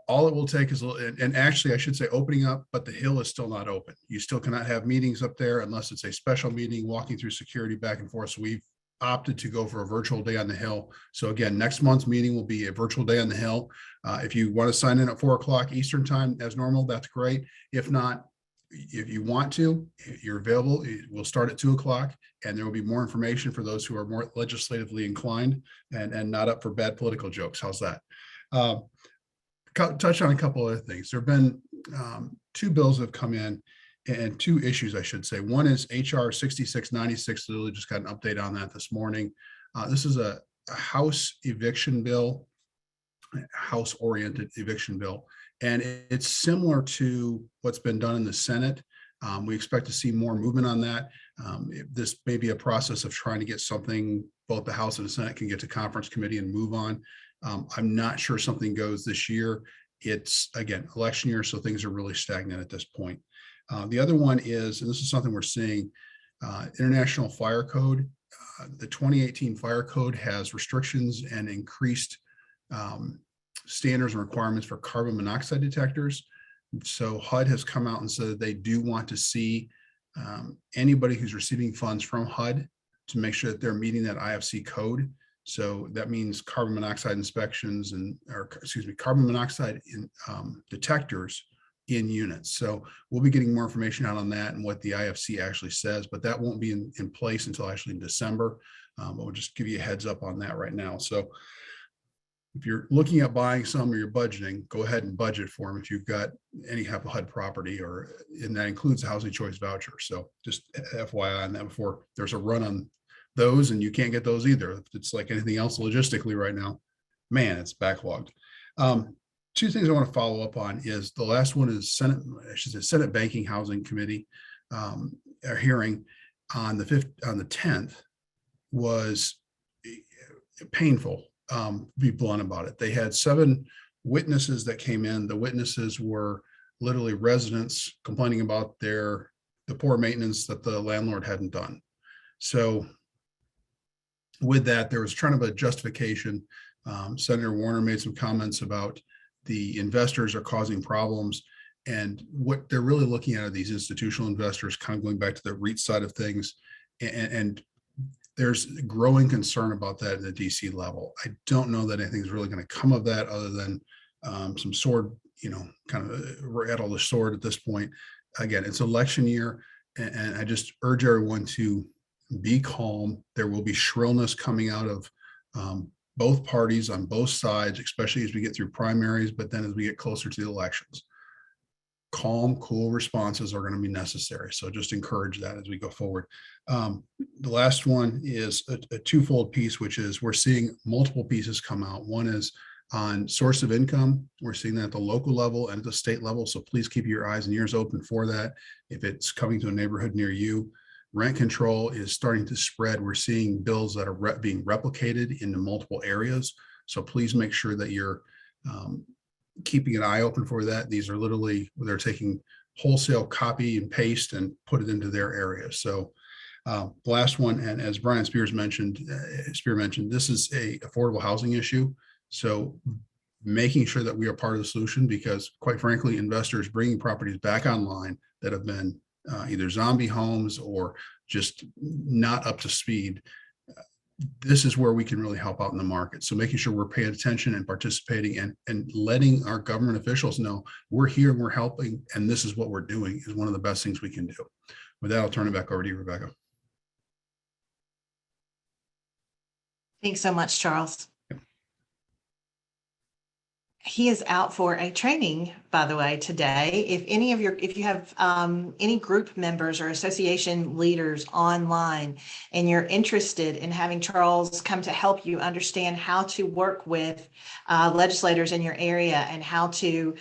all it will take is, and actually I should say opening up, but the Hill is still not open. You still cannot have meetings up there unless it's a special meeting, walking through security back and forth. So we've opted to go for a virtual day on the Hill. So again, next month's meeting will be a virtual day on the Hill. If you want to sign in at 4 o'clock Eastern time as normal, that's great. If not, if you want to, if you're available, we'll start at 2 o'clock, and there will be more information for those who are more legislatively inclined and not up for bad political jokes. How's that? Touch on a couple other things. There have been 2 bills that have come in, and 2 issues, I should say. One is HR 6696. Literally just got an update on that this morning. This is a house eviction bill, house-oriented eviction bill, and it's similar to what's been done in the Senate. We expect to see more movement on that. This may be a process of trying to get something, both the House and the Senate can get to conference committee and move on. I'm not sure something goes this year. It's, again, election year, so things are really stagnant at this point. The other one is, and this is something we're seeing, International Fire Code. The 2018 Fire Code has restrictions and increased standards and requirements for carbon monoxide detectors. So HUD has come out and said that they do want to see anybody who's receiving funds from HUD to make sure that they're meeting that IFC code. So that means carbon monoxide inspections carbon monoxide in, detectors in units. So we'll be getting more information out on that and what the IFC actually says, but that won't be in place until actually in December. But we'll just give you a heads up on that right now. So if you're looking at buying some or you're budgeting, go ahead and budget for them if you've got any type of HUD property, and that includes a housing choice voucher. So just FYI on that before there's a run on those and you can't get those either. It's like anything else logistically right now, man, it's backlogged. 2 things I want to follow up on is the last one is Senate Banking Housing Committee. Our hearing on the 10th was painful. Be blunt about it. They had 7 witnesses that came in. The witnesses were literally residents complaining about the poor maintenance that the landlord hadn't done. So with that, there was kind of a justification. Senator Warner made some comments about the investors are causing problems, and what they're really looking at are these institutional investors, kind of going back to the Reit side of things, and there's growing concern about that at the DC level. I don't know that anything's really going to come of that other than some sword, kind of rattle the sword at this point. Again, it's election year, and I just urge everyone to be calm. There will be shrillness coming out of both parties on both sides, especially as we get through primaries, but then as we get closer to the elections. Calm, cool responses are going to be necessary. So just encourage that as we go forward. The last one is a twofold piece, which is we're seeing multiple pieces come out. One is on source of income. We're seeing that at the local level and at the state level. So please keep your eyes and ears open for that. If it's coming to a neighborhood near you, rent control is starting to spread. We're seeing bills that are being replicated into multiple areas. So please make sure that you're keeping an eye open for that. These are literally, they're taking wholesale copy and paste and put it into their area. So the last one, and as Brian Spear mentioned, this is a affordable housing issue. So making sure that we are part of the solution, because quite frankly, investors bringing properties back online that have been either zombie homes or just not up to speed, this is where we can really help out in the market. So making sure we're paying attention and participating and letting our government officials know we're here, we're helping, and this is what we're doing is one of the best things we can do. With that, I'll turn it back over to you, Rebecca. Thanks so much, Charles. He is out for a training, by the way, today. If you have any group members or association leaders online and you're interested in having Charles come to help you understand how to work with legislators in your area and how to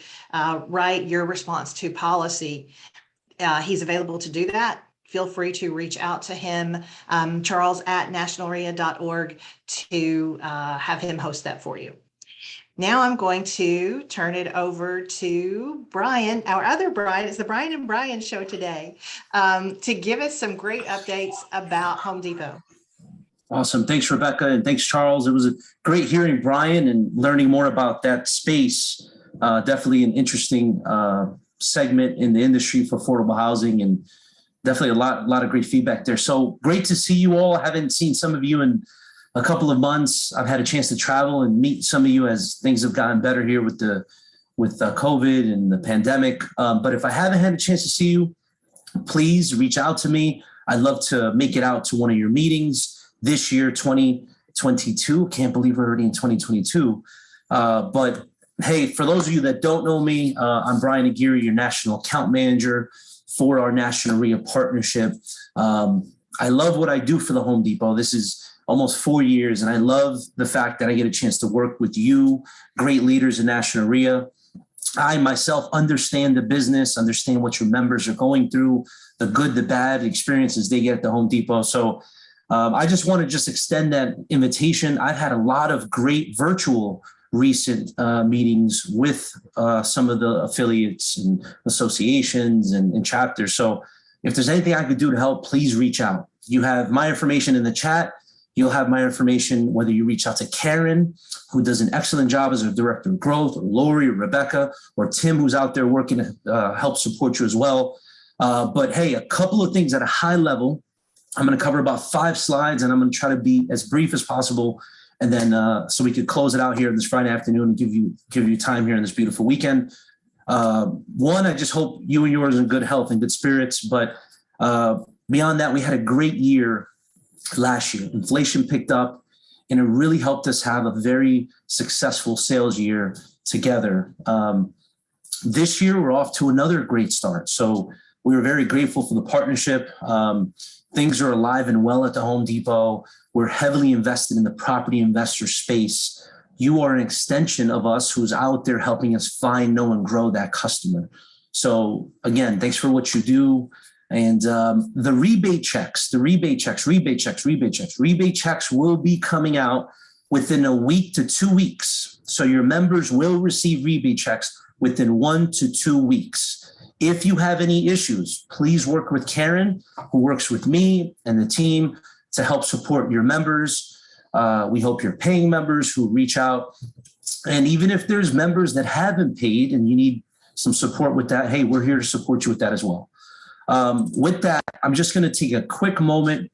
write your response to policy, he's available to do that. Feel free to reach out to him, Charles at nationalrea.org, to have him host that for you. Now I'm going to turn it over to Brian, our other Brian. It's the Brian and Brian show today, to give us some great updates about Home Depot. Awesome. Thanks, Rebecca. And thanks, Charles. It was a great hearing Brian and learning more about that space. Definitely an interesting segment in the industry for affordable housing, and definitely a lot of great feedback there. So great to see you all. I haven't seen some of you in a couple of months. I've had a chance to travel and meet some of you as things have gotten better here with COVID and the pandemic. But if I haven't had a chance to see you, please reach out to me. I'd love to make it out to one of your meetings this year, 2022. Can't believe we're already in 2022. But hey, for those of you that don't know me, I'm Brian Aguirre, your National Account Manager for our National REIA partnership. I love what I do for the Home Depot. This is almost 4 years, and I love the fact that I get a chance to work with you, great leaders in National REIA. I myself understand the business, understand what your members are going through, the good, the bad experiences they get at the Home Depot. So I just want to just extend that invitation. I've had a lot of great virtual recent meetings with some of the affiliates and associations and chapters. So if there's anything I could do to help, please reach out. You have my information in the chat. You'll have my information, whether you reach out to Karen, who does an excellent job as a director of growth, or Lori, or Rebecca, or Tim, who's out there working to help support you as well. But hey, a couple of things at a high level. I'm going to cover about 5 slides, and I'm going to try to be as brief as possible. And then so we could close it out here this Friday afternoon and give you time here in this beautiful weekend. One, I just hope you and yours are in good health and good spirits. But beyond that, we had a great year last year. Inflation picked up, and it really helped us have a very successful sales year together. This year, we're off to another great start. So we were very grateful for the partnership. Things are alive and well at the Home Depot. We're heavily invested in the property investor space. You are an extension of us who's out there helping us find, know, and grow that customer. So again, thanks for what you do. And the rebate checks will be coming out within a week to 2 weeks. So your members will receive rebate checks within 1 to 2 weeks. If you have any issues, please work with Karen, who works with me and the team to help support your members. We hope you're paying members who reach out. And even if there's members that haven't paid and you need some support with that, hey, we're here to support you with that as well. With that, I'm just going to take a quick moment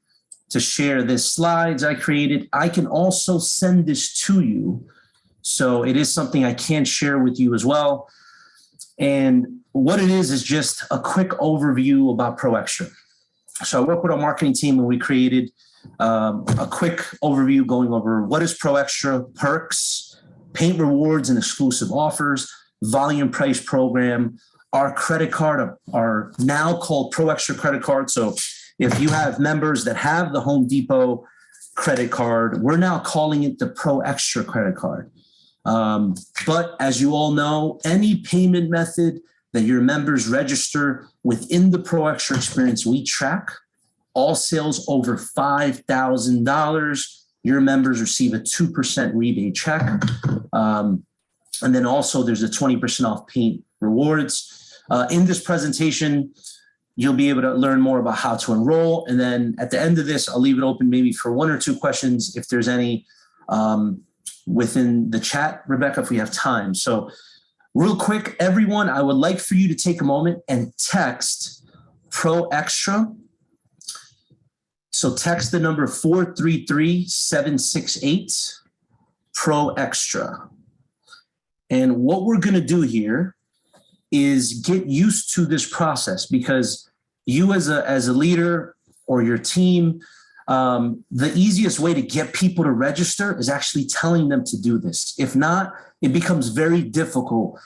to share this slides I created. I can also send this to you. So it is something I can share with you as well. And what it is just a quick overview about Proextra. So I work with our marketing team, and we created a quick overview going over what is Proextra, perks, paint rewards and exclusive offers, volume price program, our credit card, are now called Proextra credit card. So if you have members that have the Home Depot credit card, we're now calling it the Proextra credit card. But as you all know, any payment method that your members register within the Proextra experience, we track. All sales over $5,000, your members receive a 2% rebate check. And then also there's a 20% off paint rewards. In this presentation, you'll be able to learn more about how to enroll. And then at the end of this, I'll leave it open maybe for 1 or 2 questions if there's any within the chat, Rebecca, if we have time. So real quick, everyone, I would like for you to take a moment and text Proextra So text the number 433-768 Proextra. And what we're going to do here is get used to this process, because you as a leader or your team, the easiest way to get people to register is actually telling them to do this. If not, it becomes very difficult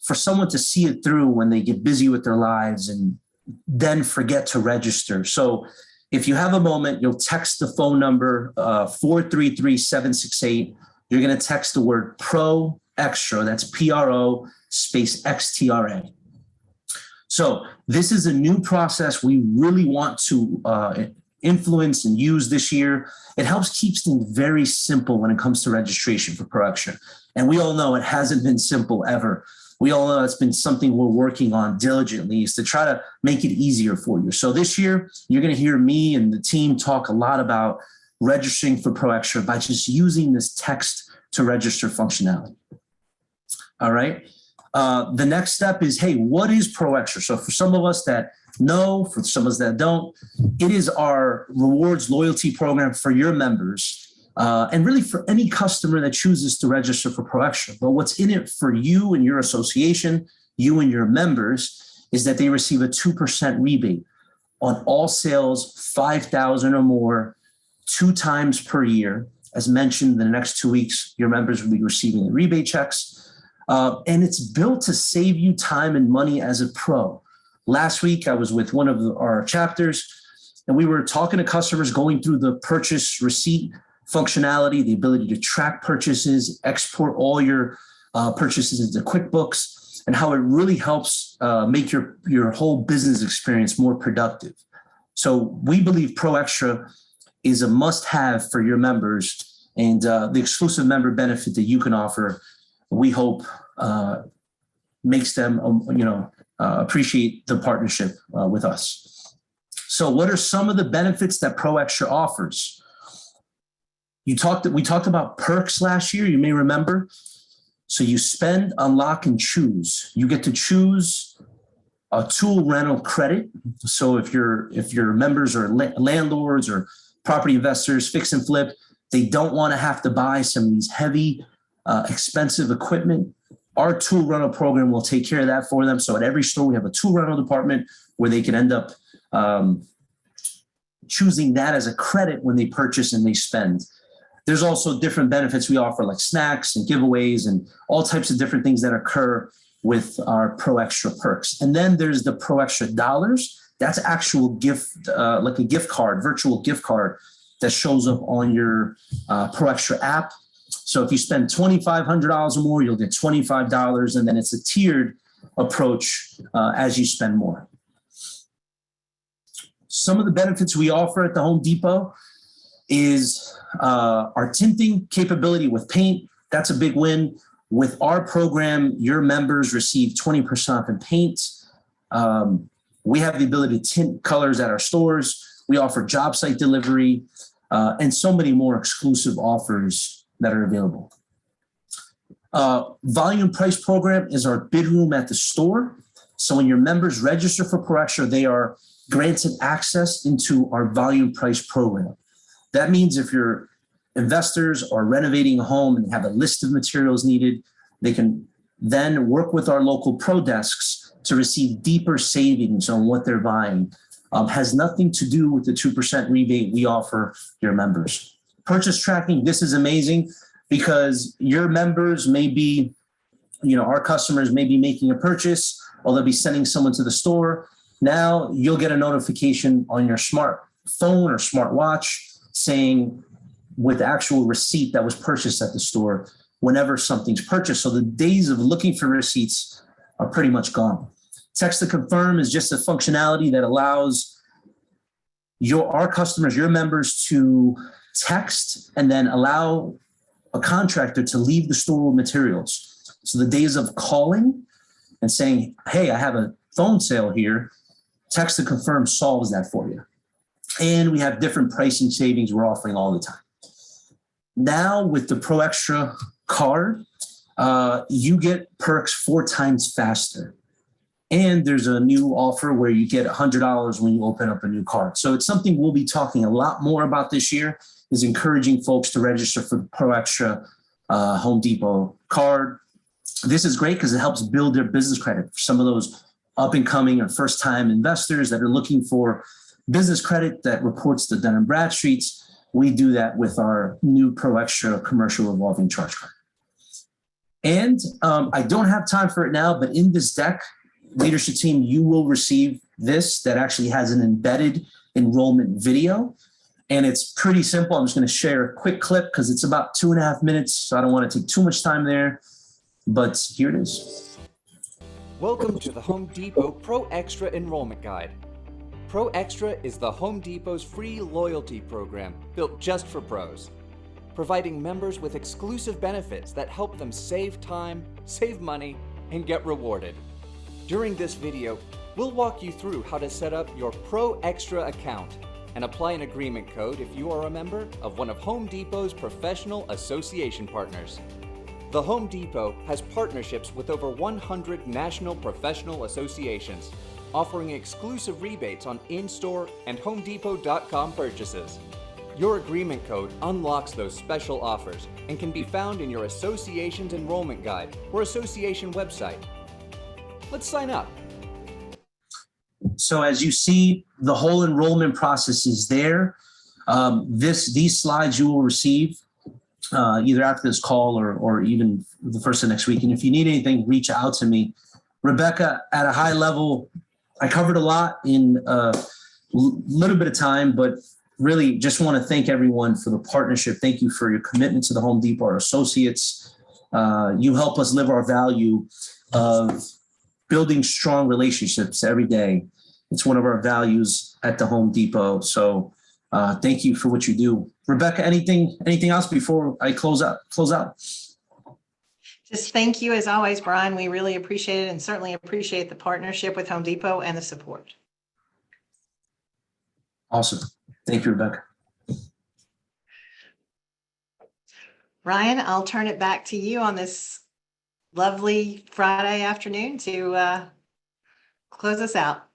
for someone to see it through when they get busy with their lives and then forget to register. So if you have a moment, you'll text the phone number 433-768. You're going to text the word Proextra. That's PRO space XTRA. So this is a new process we really want to influence and use this year. It helps keep things very simple when it comes to registration for Proextra. And we all know it hasn't been simple ever. We all know it's been something we're working on diligently, is to try to make it easier for you. So this year, you're going to hear me and the team talk a lot about registering for Proextra by just using this text to register functionality. All right. The next step is, hey, what is Proextra? So for some of us that know, for some of us that don't, it is our rewards loyalty program for your members. And really for any customer that chooses to register for Proextra. But what's in it for you and your association, you and your members, is that they receive a 2% rebate on all sales $5,000 or more 2 times per year. As mentioned, in the next 2 weeks, your members will be receiving the rebate checks. And it's built to save you time and money as a pro. Last week, I was with one of our chapters, and we were talking to customers going through the purchase receipt functionality, the ability to track purchases, export all your purchases into QuickBooks, and how it really helps make your whole business experience more productive. So we believe Proextra is a must-have for your members, and the exclusive member benefit that you can offer, we hope makes them appreciate the partnership with us. So what are some of the benefits that Proextra offers? We talked about perks last year, you may remember. So you spend, unlock, and choose. You get to choose a tool rental credit. So if your members are landlords or property investors, fix and flip, they don't want to have to buy some of these heavy, expensive equipment. Our tool rental program will take care of that for them. So at every store, we have a tool rental department where they can end up choosing that as a credit when they purchase and they spend. There's also different benefits we offer, like snacks and giveaways and all types of different things that occur with our Proextra perks. And then there's the Proextra dollars. That's actual gift, like a gift card, virtual gift card that shows up on your Proextra app. So if you spend $2,500 or more, you'll get $25. And then it's a tiered approach as you spend more. Some of the benefits we offer at the Home Depot is our tinting capability with paint. That's a big win. With our program, your members receive 20% off in paint. We have the ability to tint colors at our stores. We offer job site delivery and so many more exclusive offers that are available. Volume price program is our bid room at the store. So when your members register for Proextra, they are granted access into our volume price program. That means if your investors are renovating a home and have a list of materials needed, they can then work with our local pro desks to receive deeper savings on what they're buying. Has nothing to do with the 2% rebate we offer your members. Purchase tracking, this is amazing because your members may be, our customers may be making a purchase or they'll be sending someone to the store. Now you'll get a notification on your smartphone or smartwatch saying with actual receipt that was purchased at the store whenever something's purchased. So the days of looking for receipts are pretty much gone. Text to confirm is just a functionality that allows our customers, your members, to text and then allow a contractor to leave the store with materials. So the days of calling and saying, hey, I have a phone sale here, text to confirm solves that for you. And we have different pricing savings we're offering all the time. Now with the Proextra card, you get perks 4 times faster. And there's a new offer where you get $100 when you open up a new card. So it's something we'll be talking a lot more about this year, is encouraging folks to register for the Proextra Home Depot card. This is great because it helps build their business credit for some of those up and coming or first time investors that are looking for business credit that reports to Dun & Bradstreet's. We do that with our new Proextra commercial revolving charge card. And I don't have time for it now, but in this deck, leadership team, you will receive this that actually has an embedded enrollment video. And it's pretty simple. I'm just going to share a quick clip because it's about 2.5 minutes. So I don't want to take too much time there, but here it is. Welcome to the Home Depot Proextra Enrollment Guide. Proextra is the Home Depot's free loyalty program built just for pros, providing members with exclusive benefits that help them save time, save money, and get rewarded. During this video, we'll walk you through how to set up your Proextra account and apply an agreement code if you are a member of one of Home Depot's professional association partners. The Home Depot has partnerships with over 100 national professional associations, offering exclusive rebates on in-store and HomeDepot.com purchases. Your agreement code unlocks those special offers and can be found in your association's enrollment guide or association website. Let's sign up. So as you see, the whole enrollment process is there. These slides you will receive either after this call or even the first of next week. And if you need anything, reach out to me. Rebecca, at a high level, I covered a lot in a little bit of time, but really just want to thank everyone for the partnership. Thank you for your commitment to the Home Depot, our associates. You help us live our value of building strong relationships every day. It's one of our values at the Home Depot. So thank you for what you do. Rebecca, anything else before I close out? Just thank you as always, Brian. We really appreciate it and certainly appreciate the partnership with Home Depot and the support. Awesome. Thank you, Rebecca. Ryan, I'll turn it back to you on this lovely Friday afternoon to close us out.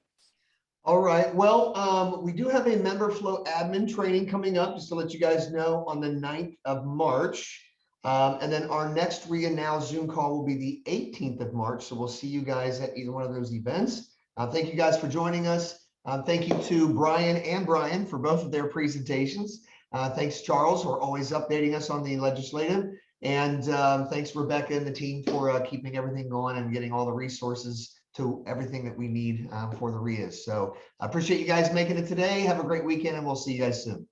All right. Well, we do have a member flow admin training coming up, just to let you guys know, on the 9th of March. And then our next REIA Now Zoom call will be the 18th of March. So we'll see you guys at either one of those events. Thank you guys for joining us. Thank you to Brian and Brian for both of their presentations. Thanks, Charles, who are always updating us on the legislative. And thanks, Rebecca and the team for keeping everything going and getting all the resources to everything that we need for the REIAs. So I appreciate you guys making it today. Have a great weekend, and we'll see you guys soon.